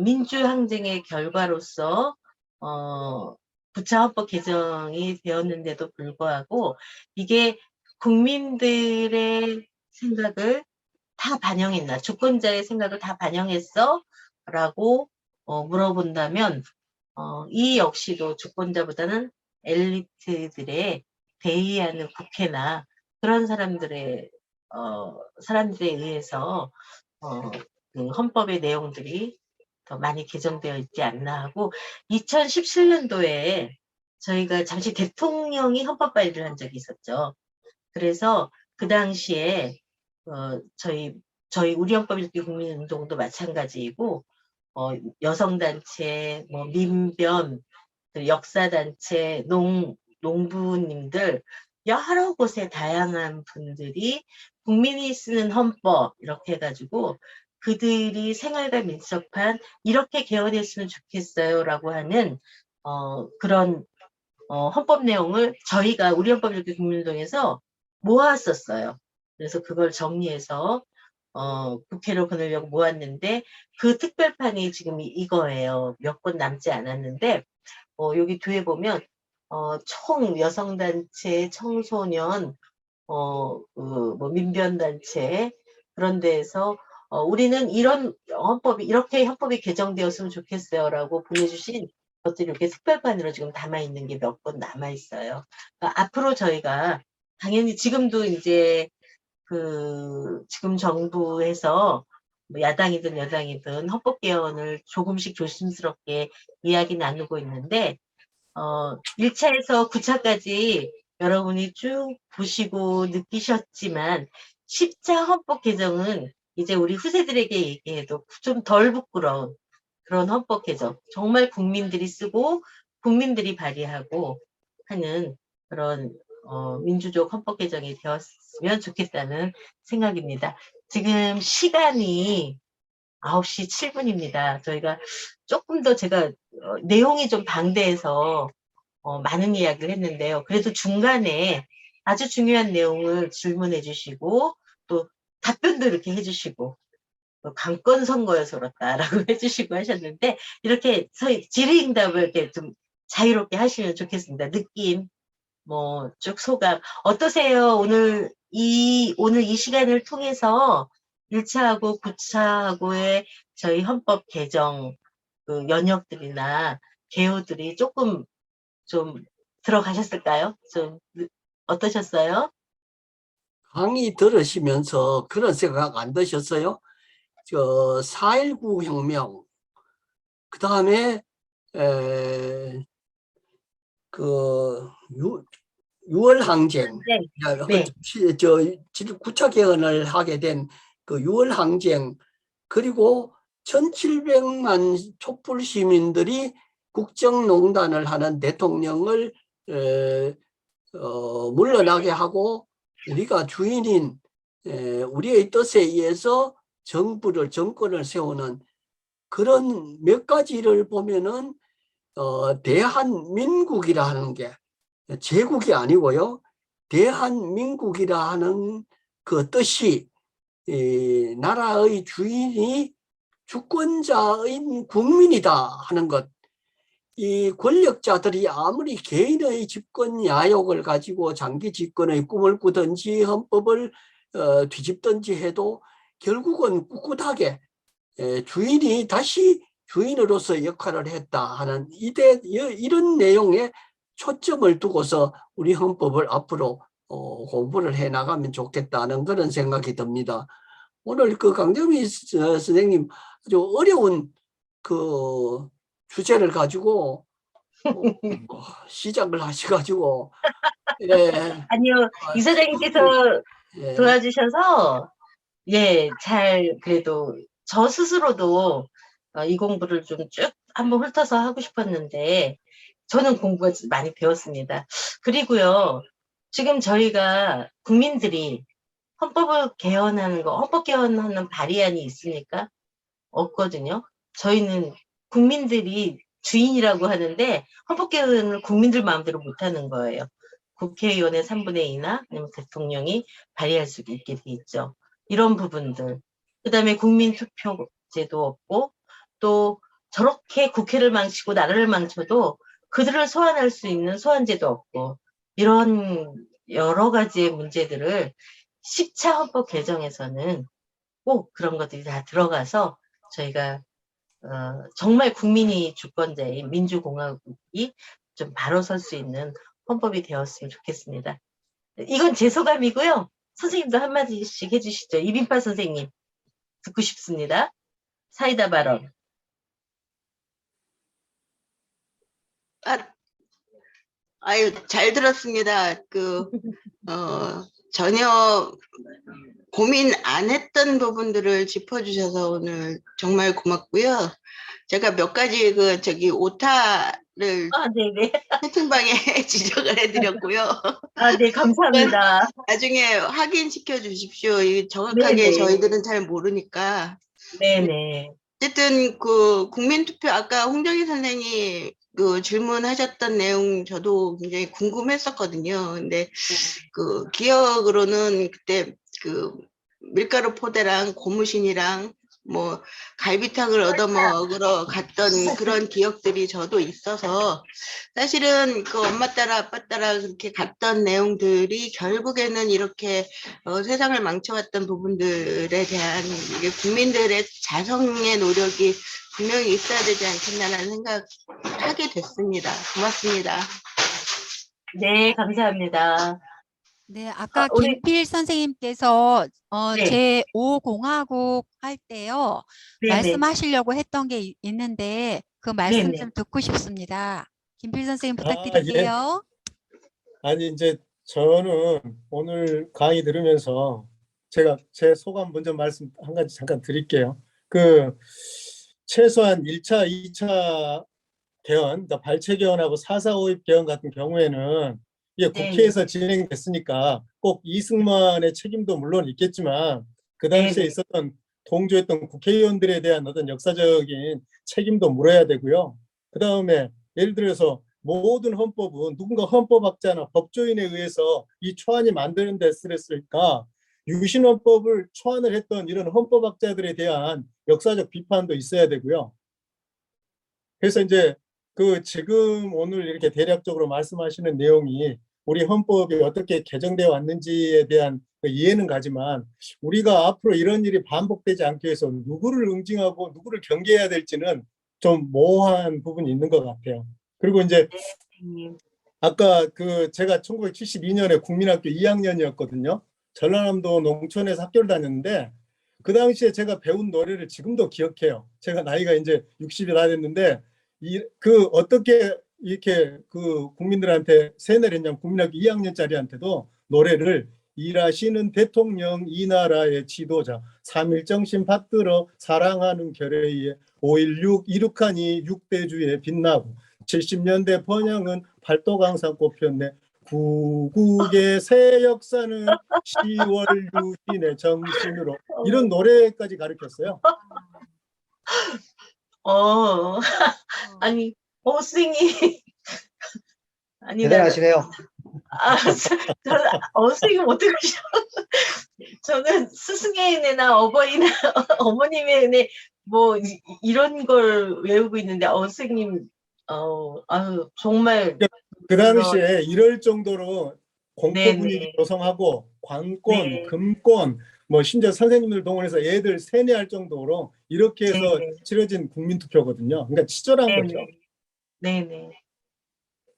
S1: 민주항쟁의 결과로서 9차 헌법 개정이 되었는데도 불구하고 이게 국민들의 생각을 다 반영했나? 주권자의 생각을 다 반영했어? 라고 물어본다면 이 역시도 주권자보다는 엘리트들의 대의하는 국회나 그런 사람들에 의해서 그 헌법의 내용들이 더 많이 개정되어 있지 않나 하고 2017년도에 저희가 잠시 대통령이 헌법 발의를 한 적이 있었죠. 그래서 그 당시에 저희 우리 헌법 읽기 국민운동도 마찬가지이고 여성단체, 뭐 민변, 역사단체, 농부님들 여러 곳에 다양한 분들이 국민이 쓰는 헌법 이렇게 해가지고 그들이 생활과 밀접한 이렇게 개헌했으면 좋겠어요 라고 하는 그런 헌법 내용을 저희가 우리 헌법 읽기 국민운동에서 모았었어요. 그래서 그걸 정리해서 국회로 보내려고 모았는데 그 특별판이 지금 이거예요. 몇 권 남지 않았는데 여기 뒤에 보면 총 여성단체, 청소년, 뭐 민변단체 그런 데에서 우리는 이런 이렇게 헌법이 개정되었으면 좋겠어요라고 보내주신 것들이 이렇게 특별판으로 지금 담아있는 게 몇 권 남아있어요. 그러니까 앞으로 저희가 당연히 지금도 이제 지금 정부에서 뭐 야당이든 여당이든 헌법 개헌을 조금씩 조심스럽게 이야기 나누고 있는데 1차에서 9차까지 여러분이 쭉 보시고 느끼셨지만 10차 헌법 개정은 이제 우리 후세들에게 얘기해도 좀 덜 부끄러운 그런 헌법 개정, 정말 국민들이 쓰고 국민들이 발의하고 하는 그런 민주적 헌법 개정이 되었으면 좋겠다는 생각입니다. 지금 시간이 9시 7분입니다. 저희가 조금 더 제가 내용이 좀 방대해서 많은 이야기를 했는데요. 그래도 중간에 아주 중요한 내용을 질문해 주시고 또 답변도 이렇게 해주시고 관건 선거여서 그렇다라고 해주시고 하셨는데 이렇게 질의응답을 이렇게 좀 자유롭게 하시면 좋겠습니다. 느낌, 뭐 쭉 소감 어떠세요? 오늘 이 시간을 통해서 1차하고 9차하고의 저희 헌법 개정 그 연역들이나 개요들이 조금 좀 들어가셨을까요? 좀 어떠셨어요?
S5: 강의 들으시면서 그런 생각 안 드셨어요? 4.19 혁명, 그 다음에 그 6월 항쟁,
S1: 네.
S5: 9차 개헌을 하게 된 그 6월 항쟁, 그리고 1700만 촛불 시민들이 국정농단을 하는 대통령을 물러나게 하고 우리가 주인인 우리의 뜻에 의해서 정권을 세우는 그런 몇 가지를 보면은 대한민국이라는 게 제국이 아니고요. 대한민국이라 하는 그 뜻이 나라의 주인이 주권자인 국민이다 하는 것. 이 권력자들이 아무리 개인의 집권 야욕을 가지고 장기 집권의 꿈을 꾸든지 헌법을 뒤집든지 해도 결국은 꿋꿋하게 주인이 다시 주인으로서 역할을 했다 하는 이런 내용에 초점을 두고서 우리 헌법을 앞으로 공부를 해 나가면 좋겠다는 그런 생각이 듭니다. 오늘 그 강정희 선생님 아주 어려운 그 주제를 가지고 시작을 하셔가지고
S1: 아니요, 이 사장님께서 도와주셔서 잘 그래도 저 스스로도 이 공부를 좀 쭉 한번 훑어서 하고 싶었는데 저는 공부가 많이 배웠습니다. 그리고요, 지금 저희가 국민들이 헌법 개헌하는 발의안이 있습니까? 없거든요. 저희는 국민들이 주인이라고 하는데 헌법 개헌을 국민들 마음대로 못하는 거예요. 국회의원의 3분의 2나 아니면 대통령이 발의할 수 있게 돼 있죠. 이런 부분들. 그다음에 국민투표제도 없고 또 저렇게 국회를 망치고 나라를 망쳐도 그들을 소환할 수 있는 소환제도 없고 이런 여러 가지의 문제들을 10차 헌법 개정에서는 꼭 그런 것들이 다 들어가서 저희가 정말 국민이 주권자인 민주공화국이 좀 바로 설 수 있는 헌법이 되었으면 좋겠습니다. 이건 제 소감이고요. 선생님도 한마디씩 해주시죠. 이빈파 선생님 듣고 싶습니다. 사이다 발언.
S9: 아유, 잘 들었습니다. 전혀 고민 안 했던 부분들을 짚어주셔서 오늘 정말 고맙고요. 제가 몇 가지 오타를
S1: 네네.
S9: 채팅방에 지적을 해드렸고요.
S1: 네, 감사합니다.
S9: 나중에 확인시켜 주십시오. 정확하게
S1: 네네.
S9: 저희들은 잘 모르니까.
S1: 네네.
S9: 어쨌든 국민투표 아까 홍정희 선생이 질문하셨던 내용 저도 굉장히 궁금했었거든요. 근데 기억으로는 그때 밀가루 포대랑 고무신이랑 뭐 갈비탕을 얻어먹으러 갔던 그런 기억들이 저도 있어서 사실은 엄마 따라 아빠 따라 그렇게 갔던 내용들이 결국에는 이렇게 세상을 망쳐왔던 부분들에 대한 이게 국민들의 자성의 노력이 분명히 있어야 되지 않겠나라는 생각하게 됐습니다. 고맙습니다.
S1: 네, 감사합니다.
S2: 네, 아까
S1: 우리-
S2: 김필 선생님께서
S1: 네.
S2: 제5공화국 할 때요,
S1: 네네.
S2: 말씀하시려고 했던 게 있는데 그 말씀
S1: 네네.
S2: 좀 듣고 싶습니다. 김필 선생님
S8: 예.
S2: 부탁드릴게요.
S8: 아니 이제 저는 오늘 강의 들으면서 제가 제 소감 먼저 말씀 한 가지 잠깐 드릴게요. 최소한 1차, 2차 개헌, 발췌 개헌하고 4.4, 5.입 개헌 같은 경우에는 이게
S1: 네.
S8: 국회에서 진행됐으니까 꼭 이승만의 책임도 물론 있겠지만 그 당시에
S1: 네네.
S8: 있었던 동조했던 국회의원들에 대한 어떤 역사적인 책임도 물어야 되고요. 그 다음에 예를 들어서 모든 헌법은 누군가 헌법학자나 법조인에 의해서 이 초안이 만들어냈으니까 유신헌법을 초안을 했던 이런 헌법학자들에 대한 역사적 비판도 있어야 되고요. 그래서 이제 그 지금 오늘 이렇게 대략적으로 말씀하시는 내용이 우리 헌법이 어떻게 개정되어 왔는지에 대한 그 이해는 가지만 우리가 앞으로 이런 일이 반복되지 않기 위해서 누구를 응징하고 누구를 경계해야 될지는 좀 모호한 부분이 있는 것 같아요. 그리고 이제
S1: 선생님.
S8: 아까 그 제가 1972년에 국민학교 2학년이었거든요. 전라남도 농촌에서 학교를 다녔는데 그 당시에 제가 배운 노래를 지금도 기억해요. 제가 나이가 이제 60이 다 됐는데 그 어떻게 이렇게 그 국민들한테 세뇌를 했냐면 국민학교 2학년짜리한테도 노래를 일하시는 대통령 이 나라의 지도자 3.1 정신 받들어 사랑하는 결의에 5.16 이룩하니 6대주에 빛나고 70년대 번영은 팔도강산 꽃폈네 구국의 새 역사는 10월 유신의 정신으로 이런 노래까지 가르쳤어요.
S1: 아니, 선생님. 아니,
S10: 대단하시네요.
S1: 선생님 어떻게 하셔? 저는 스승의 은혜나 어버이나 어머님의 은혜, 뭐, 이런 걸 외우고 있는데, 선생님, 아유, 정말.
S8: 그 당시에 이럴 정도로 공포
S1: 네네.
S8: 분위기 조성하고 관권,
S1: 네.
S8: 금권, 뭐 심지어 선생님들 동원해서 애들 세뇌할 정도로 이렇게 해서
S1: 네네.
S8: 치러진 국민투표거든요. 그러니까 치졸한 거죠.
S1: 네네.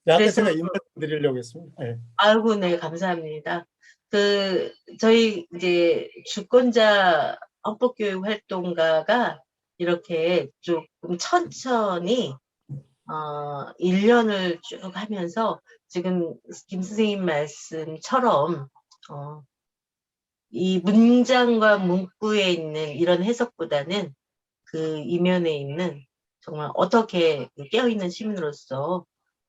S8: 아까
S1: 그래서
S8: 제가 이 말씀 드리려고 했습니다. 네.
S1: 아이고, 네, 감사합니다. 저희 이제 주권자 헌법교육 활동가가 이렇게 조금 천천히 1년을 쭉 하면서 지금 김 선생님 말씀처럼 이 문장과 문구에 있는 이런 해석보다는 그 이면에 있는 정말 어떻게 깨어있는 시민으로서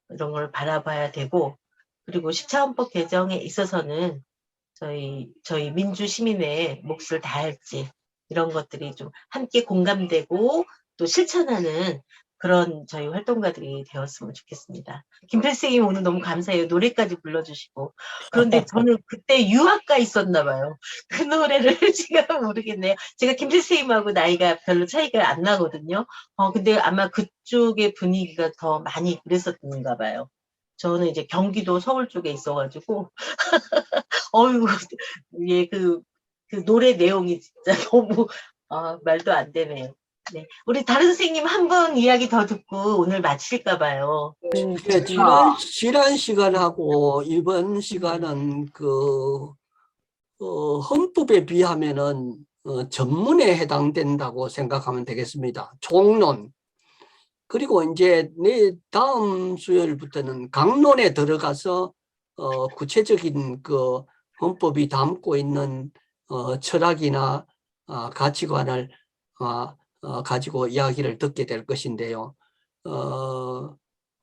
S1: 이런 걸 바라봐야 되고, 그리고 10차 헌법 개정에 있어서는 저희 민주 시민의 몫을 다할지 이런 것들이 좀 함께 공감되고 또 실천하는 그런 저희 활동가들이 되었으면 좋겠습니다. 김필생님 오늘 너무 감사해요. 노래까지 불러주시고. 그런데 저는 그때 유학가 있었나 봐요. 그 노래를 제가 모르겠네요. 제가 김필생님하고 나이가 별로 차이가 안 나거든요. 근데 아마 그쪽의 분위기가 더 많이 그랬었는가 봐요. 저는 이제 경기도 서울 쪽에 있어가지고 어이구, 예, 그 노래 내용이 진짜 너무 말도 안 되네요. 네, 우리 다른 선생님 한 분 이야기 더 듣고 오늘 마칠까 봐요.
S5: 네, 지난 시간하고 이번 시간은 헌법에 비하면은 전문에 해당된다고 생각하면 되겠습니다. 총론. 그리고 이제 다음 수요일부터는 강론에 들어가서 구체적인 그 헌법이 담고 있는 철학이나 가치관을 가지고 이야기를 듣게 될 것인데요.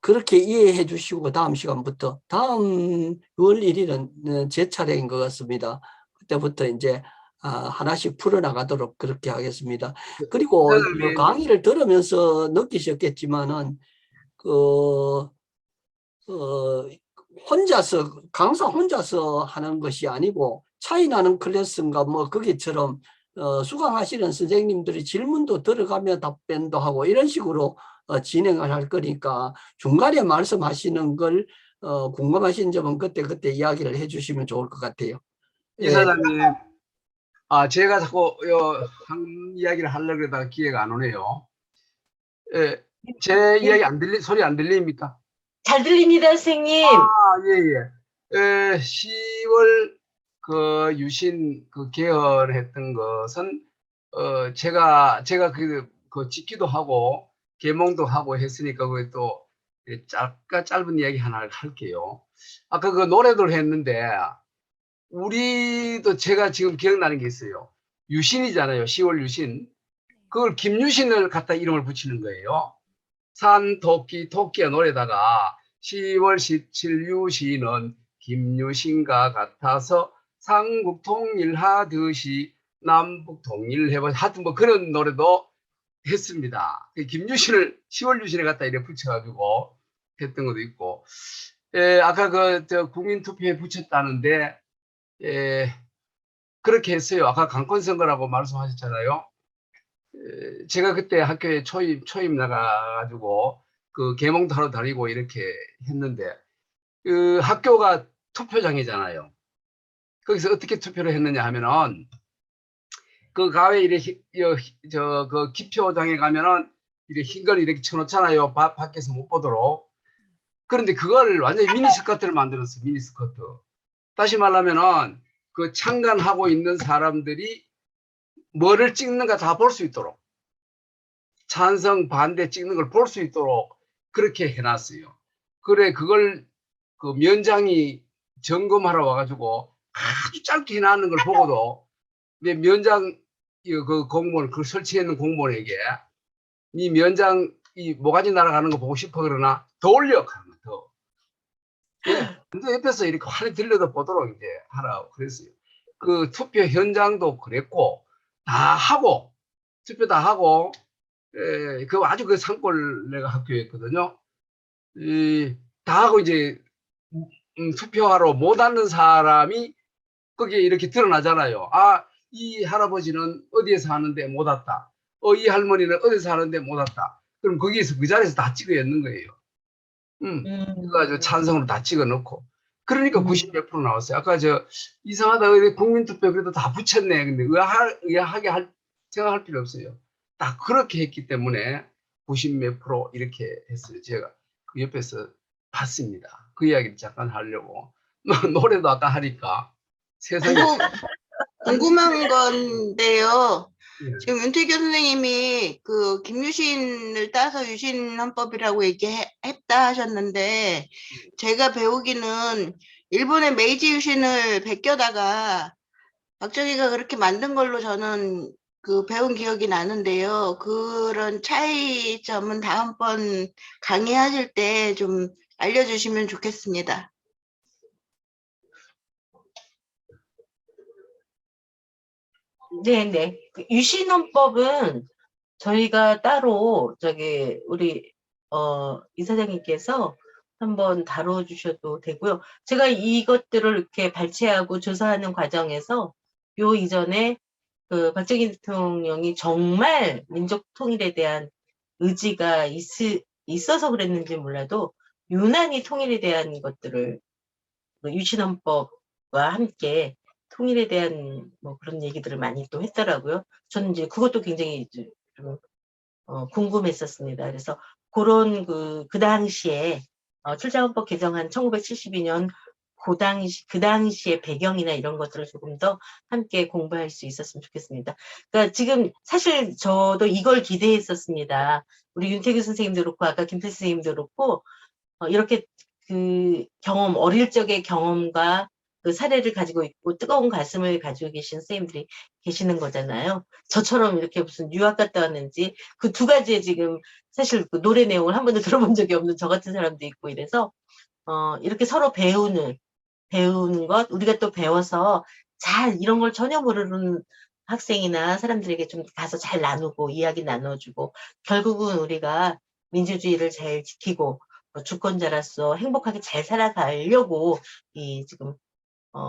S5: 그렇게 이해해 주시고 다음 시간부터 다음 6월 1일은 제 차례인 것 같습니다. 그때부터 이제 하나씩 풀어나가도록 그렇게 하겠습니다. 그리고 강의를 들으면서 느끼셨겠지만은 강사 혼자서 하는 것이 아니고 차이나는 클래스인가 뭐 거기처럼 수강하시는 선생님들이 질문도 들어가며 답변도 하고 이런 식으로 진행을 할 거니까 중간에 말씀하시는 걸 궁금하신 점은 그때 이야기를 해주시면 좋을 것 같아요.
S10: 이사장님, 제가 자꾸 한 이야기를 하려고 그러다가 기회가 안 오네요. 예, 제 이야기 소리 안 들립니까?
S1: 잘 들립니다, 선생님.
S10: 예. 10월 그 유신 그 개헌했던 것은 제가 그 짓기도 하고 계몽도 하고 했으니까 그게 또 짧은 이야기 하나 할게요. 아까 그 노래도 했는데 우리도 제가 지금 기억나는 게 있어요. 유신이잖아요. 10월 유신. 그걸 김유신을 갖다 이름을 붙이는 거예요. 산 토끼야 노래다가 10월 17 유신은 김유신과 같아서 삼국 통일하듯이 남북 통일해봐 하여튼 뭐 그런 노래도 했습니다. 김유신을 10월 유신에 갖다 이렇게 붙여가지고 했던 것도 있고, 아까 저 국민투표에 붙였다는데, 그렇게 했어요. 아까 강권선거라고 말씀하셨잖아요. 제가 그때 학교에 초임 나가가지고 그 계몽도 하러 다니고 이렇게 했는데, 그 학교가 투표장이잖아요. 거기서 어떻게 투표를 했느냐 하면은, 그 가외 이렇게 그 기표장에 가면은 이렇게 흰 걸 이렇게 쳐놓잖아요. 밖에서 못 보도록. 그런데 그걸 완전히 미니스커트를 만들었어. 미니스커트. 다시 말하면은 그 창간하고 있는 사람들이 뭐를 찍는가 다 볼 수 있도록, 찬성 반대 찍는 걸 볼 수 있도록 그렇게 해놨어요. 그래 그걸 그 면장이 점검하러 와가지고 아주 짧게 해놨는 걸 보고도 내 면장 그 공무원 그 설치해놓은 공무원에게 이 면장 이 모가지 날아가는 거 보고 싶어 그러나 더 올려 하면 더. 근데 옆에서 이렇게 화를 들려도 보도록 이제 하라고 그랬어요. 그 투표 현장도 그랬고 다 하고 투표 다 하고 그 아주 그 산골 내가 학교였거든요. 다 하고 이제 투표하러 못 앉는 사람이 거기에 이렇게 드러나잖아요. 아, 이 할아버지는 어디에서 사는데 못 왔다. 이 할머니는 어디서 사는데 못 왔다. 그럼 거기에서 그 자리에서 다 찍어 였는 거예요. 그래가지고 찬성으로 다 찍어 넣고. 그러니까 90 몇 프로 나왔어요. 아까 저 이상하다. 국민투표 그래도 다 붙였네. 근데 의아하게 생각할 필요 없어요. 딱 그렇게 했기 때문에 90 몇 프로 이렇게 했어요. 제가 그 옆에서 봤습니다. 그 이야기를 잠깐 하려고. 노래도 아까 하니까 세상에.
S9: 궁금한 건데요.
S10: 예.
S9: 지금 윤태규 선생님이 그 김유신을 따서 유신헌법이라고 얘기했다 하셨는데, 제가 배우기는 일본의 메이지 유신을 베껴다가 박정희가 그렇게 만든 걸로 저는 그 배운 기억이 나는데요. 그런 차이점은 다음번 강의하실 때 좀 알려주시면 좋겠습니다.
S1: 네네. 유신헌법은 저희가 따로 우리 이사장님께서 한번 다뤄주셔도 되고요. 제가 이것들을 이렇게 발췌하고 조사하는 과정에서 요 이전에 그 박정희 대통령이 정말 민족 통일에 대한 의지가 있어서 그랬는지 몰라도 유난히 통일에 대한 것들을 유신헌법과 함께 통일에 대한 뭐 그런 얘기들을 많이 또 했더라고요. 저는 이제 그것도 굉장히 좀 궁금했었습니다. 그래서 그런 그 당시에 출자헌법 개정한 1972년 그 당시의 배경이나 이런 것들을 조금 더 함께 공부할 수 있었으면 좋겠습니다. 그러니까 지금 사실 저도 이걸 기대했었습니다. 우리 윤태규 선생님도 그렇고 아까 김필 선생님도 그렇고 이렇게 그 어릴 적의 경험과 그 사례를 가지고 있고 뜨거운 가슴을 가지고 계신 선생님들이 계시는 거잖아요. 저처럼 이렇게 무슨 유학 갔다 왔는지 그 두 가지에 지금 사실 그 노래 내용을 한 번도 들어본 적이 없는 저 같은 사람도 있고 이래서 이렇게 서로 배우는 것 우리가 또 배워서 잘 이런 걸 전혀 모르는 학생이나 사람들에게 좀 가서 잘 나누고 이야기 나눠주고 결국은 우리가 민주주의를 잘 지키고 주권자로서 행복하게 잘 살아가려고 지금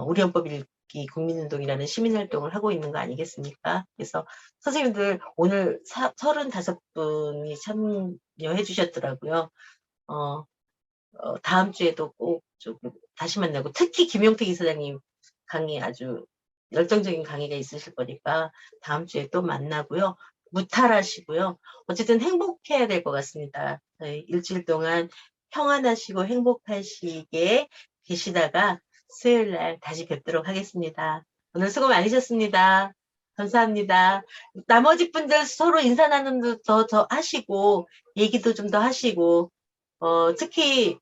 S1: 우리 헌법 읽기 국민운동이라는 시민활동을 하고 있는 거 아니겠습니까? 그래서 선생님들 오늘 35분이 참여해 주셨더라고요. 다음 주에도 꼭 좀 다시 만나고 특히 김용택 이사장님 강의 아주 열정적인 강의가 있으실 거니까 다음 주에 또 만나고요. 무탈하시고요. 어쨌든 행복해야 될 것 같습니다. 일주일 동안 평안하시고 행복하시게 계시다가 수요일 날 다시 뵙도록 하겠습니다. 오늘 수고 많으셨습니다. 감사합니다. 나머지 분들 서로 인사 나눔도 더 하시고 얘기도 좀 더 하시고 특히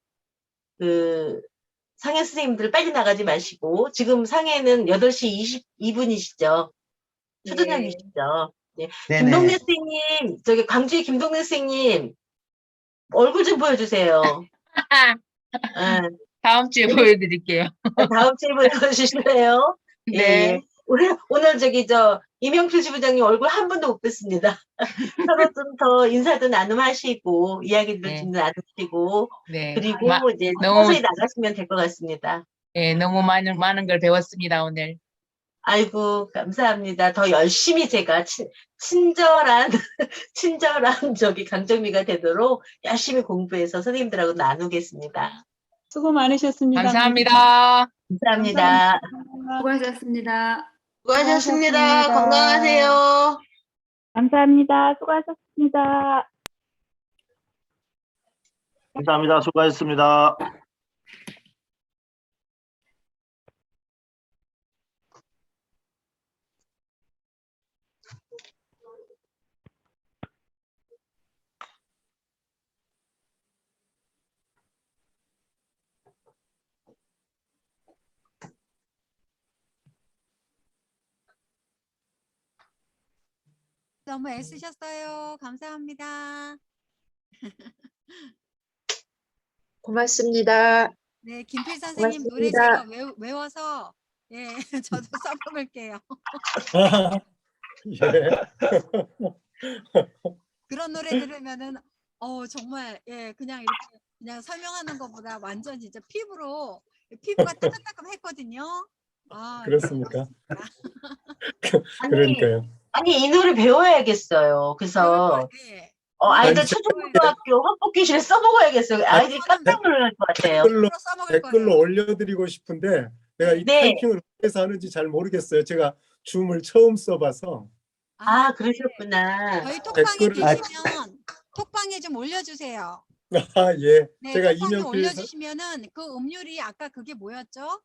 S1: 그 상해 선생님들 빨리 나가지 마시고 지금 상해는 8시 22분이시죠? 초등학이시죠? 네. 김동래 선생님, 광주의 김동래 선생님 얼굴 좀 보여주세요.
S11: 다음 주에 보여드릴게요.
S1: 다음 주에 보여주실래요?
S11: 네.
S1: 예. 오늘 이명필 지부장님 얼굴 한 번도 못 뵀습니다. 서로 좀 더 인사도 나눔하시고, 이야기도
S11: 네.
S1: 좀 나누시고,
S11: 네.
S1: 그리고 이제
S11: 너무,
S1: 서서히 나가시면 될 것 같습니다.
S11: 네, 너무 많은 걸 배웠습니다, 오늘.
S1: 아이고, 감사합니다. 더 열심히 제가 친절한, 친절한 강정미가 되도록 열심히 공부해서 선생님들하고 나누겠습니다.
S12: 수고 많으셨습니다.
S11: 감사합니다.
S1: 감사합니다.
S3: 수고하셨습니다.
S9: 수고하셨습니다. 건강하세요.
S12: 감사합니다. 수고하셨습니다.
S13: 감사합니다. 수고하셨습니다.
S2: 너무 애쓰셨어요. 감사합니다.
S14: 고맙습니다.
S2: 네, 김필 선생님 노래
S14: 고맙습니다.
S2: 제가 외워서 예, 저도 써먹을게요.
S8: 예.
S2: 그런 노래 들으면은 정말 예, 그냥 이렇게 그냥 설명하는 것보다 완전 진짜 피부가 따뜻따끔했거든요. 아,
S8: 그렇습니까?
S1: 아니,
S8: 그러니까요.
S1: 이 노래 배워야겠어요. 그래서,
S2: 예.
S1: 아이들
S8: 아니,
S1: 초중고등학교 헌법기시를 써먹어야겠어요. 아이들이 깜짝 놀랄 것 같아요.
S8: 댓글로 올려드리고 싶은데 내가 이
S1: 네.
S8: 타이핑을 어디서 하는지 잘 모르겠어요. 제가 줌을 처음 써봐서.
S1: 그러셨구나.
S2: 저희 톡방에
S8: 댓글을-
S2: 계시면 톡방에 좀 올려주세요.
S8: 아, 예.
S2: 네,
S8: 제가
S2: 톡방에
S8: 이명필
S2: 올려주시면은 그 음률이 아까 그게 뭐였죠?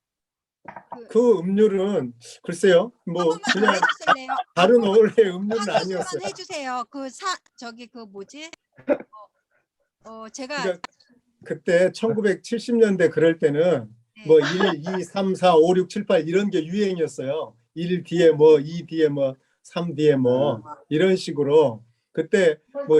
S8: 그 음률은 글쎄요. 뭐 그냥
S2: 해주실래요?
S8: 다른 원래 음률은
S2: 한
S8: 아니었어요.
S2: 해주세요. 그 뭐지? 제가
S8: 그러니까 그때 1970년대 그럴 때는 뭐 1, 2, 3, 4, 5, 6, 7, 8 이런 게 유행이었어요. 1 뒤에 뭐 2 뒤에 뭐 3 뒤에 뭐 이런 식으로 그때 뭐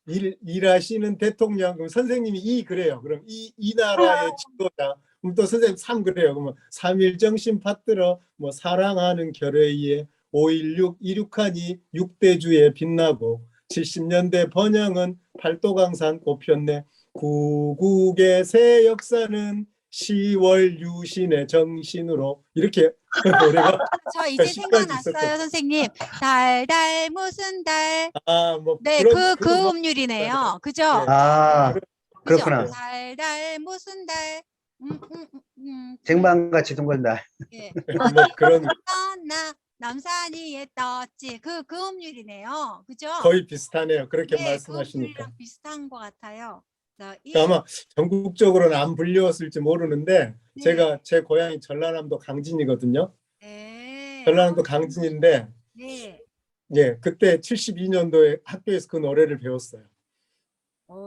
S8: 일하시는 대통령 그럼 선생님이 2 그래요. 그럼 이 나라의 지도자 그럼 또 선생님 3 그래요. 그러면 3.1 정신 받들어 뭐 사랑하는 결의에 5.16 이륙하니 6대주에 빛나고 70년대 번영은 팔도강산 꽃폈네 구국의 새 역사는 10월 유신의 정신으로 이렇게 노래가
S2: 저 이제
S8: 시까지
S2: 생각났어요,
S8: 있었죠.
S2: 선생님. 달 무슨 달.
S8: 뭐
S2: 네,
S8: 그런
S2: 그
S8: 뭐-
S2: 음률이네요. 그죠?
S15: 아,
S2: 그죠?
S15: 그렇구나.
S2: 달 무슨 달.
S15: 쟁반같이 둥근다.
S2: 예.
S8: 뭐 그런
S2: 나 남산 위에 떴지. 그 음률이네요. 그죠?
S8: 거의 비슷하네요. 그렇게
S2: 네, 그
S8: 말씀하시니까.
S2: 음률이랑 비슷한 것 같아요.
S8: 그러니까 아마 전국적으로는 안 불렸을지 모르는데
S2: 네.
S8: 제가 제 고향이 전라남도 강진이거든요.
S2: 네.
S8: 전라남도 강진인데
S2: 네.
S8: 예, 그때 72년도에 학교에서 그 노래를 배웠어요.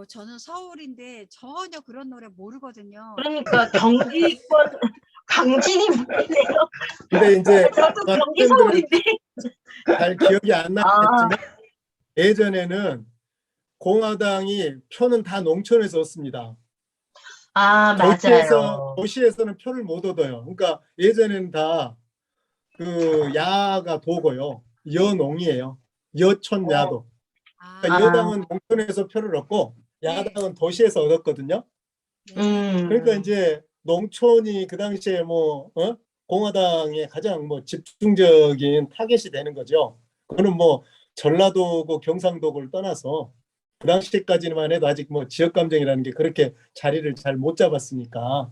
S2: 저는 서울인데 전혀 그런 노래 모르거든요.
S1: 그러니까 경기권 강진이 보이네요.
S8: 근데 이제
S1: 저도 경기
S8: 학생들은
S1: 서울인데.
S8: 잘 기억이 안 나겠지만 예전에는 공화당이 표는 다 농촌에서 얻습니다.
S1: 맞아요.
S8: 도시에서는 표를 못 얻어요. 그러니까 예전에는 다 그 야가 도고요. 여농이에요. 여촌야도. 그러니까 여당은 농촌에서 표를 얻고 야당은 도시에서 얻었거든요. 그러니까 이제 농촌이 그 당시에 뭐 공화당의 가장 뭐 집중적인 타겟이 되는 거죠. 그거는 뭐 전라도고 경상도를 떠나서 그 당시까지만 해도 아직 뭐 지역 감정이라는 게 그렇게 자리를 잘 못 잡았으니까.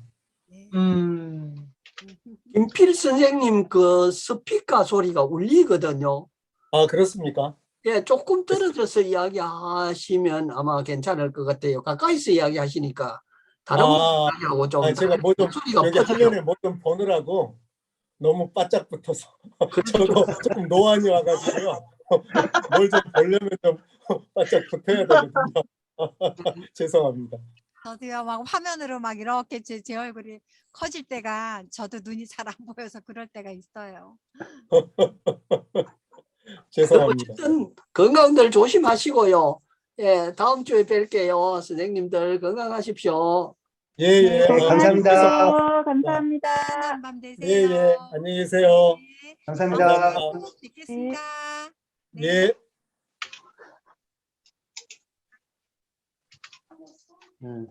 S5: 김필 선생님 그 스피커 소리가 울리거든요.
S8: 아, 그렇습니까?
S5: 예, 조금 떨어져서 이야기하시면 아마 괜찮을 것 같아요. 가까이서 이야기하시니까 다른 분 이야기하고 좀
S8: 제가 뭐 좀
S5: 소리가
S8: 여기
S5: 퍼져요.
S8: 화면에 뭐 좀 보느라고 너무 바짝 붙어서 저도 조금 노안이 와가지고요. 뭘 좀 보려면 좀 바짝 붙어야 되거든요. 죄송합니다.
S2: 저도요, 막 화면으로 막 이렇게 제 얼굴이 커질 때가 저도 눈이 잘 안 보여서 그럴 때가 있어요.
S8: 죄송합니다.
S5: 어쨌든 건강들 조심하시고요. 예, 다음 주에 뵐게요. 선생님들 건강하십시오.
S8: 예, 예.
S12: 네, 잘
S15: 감사합니다.
S12: 지내십시오. 감사합니다.
S2: 편안한 밤
S8: 예,
S2: 되세요.
S8: 예. 안녕히 계세요.
S2: 네,
S15: 감사합니다.
S8: 감사합니다.
S2: 뵙겠습니다. 네.
S8: 예.
S15: 음.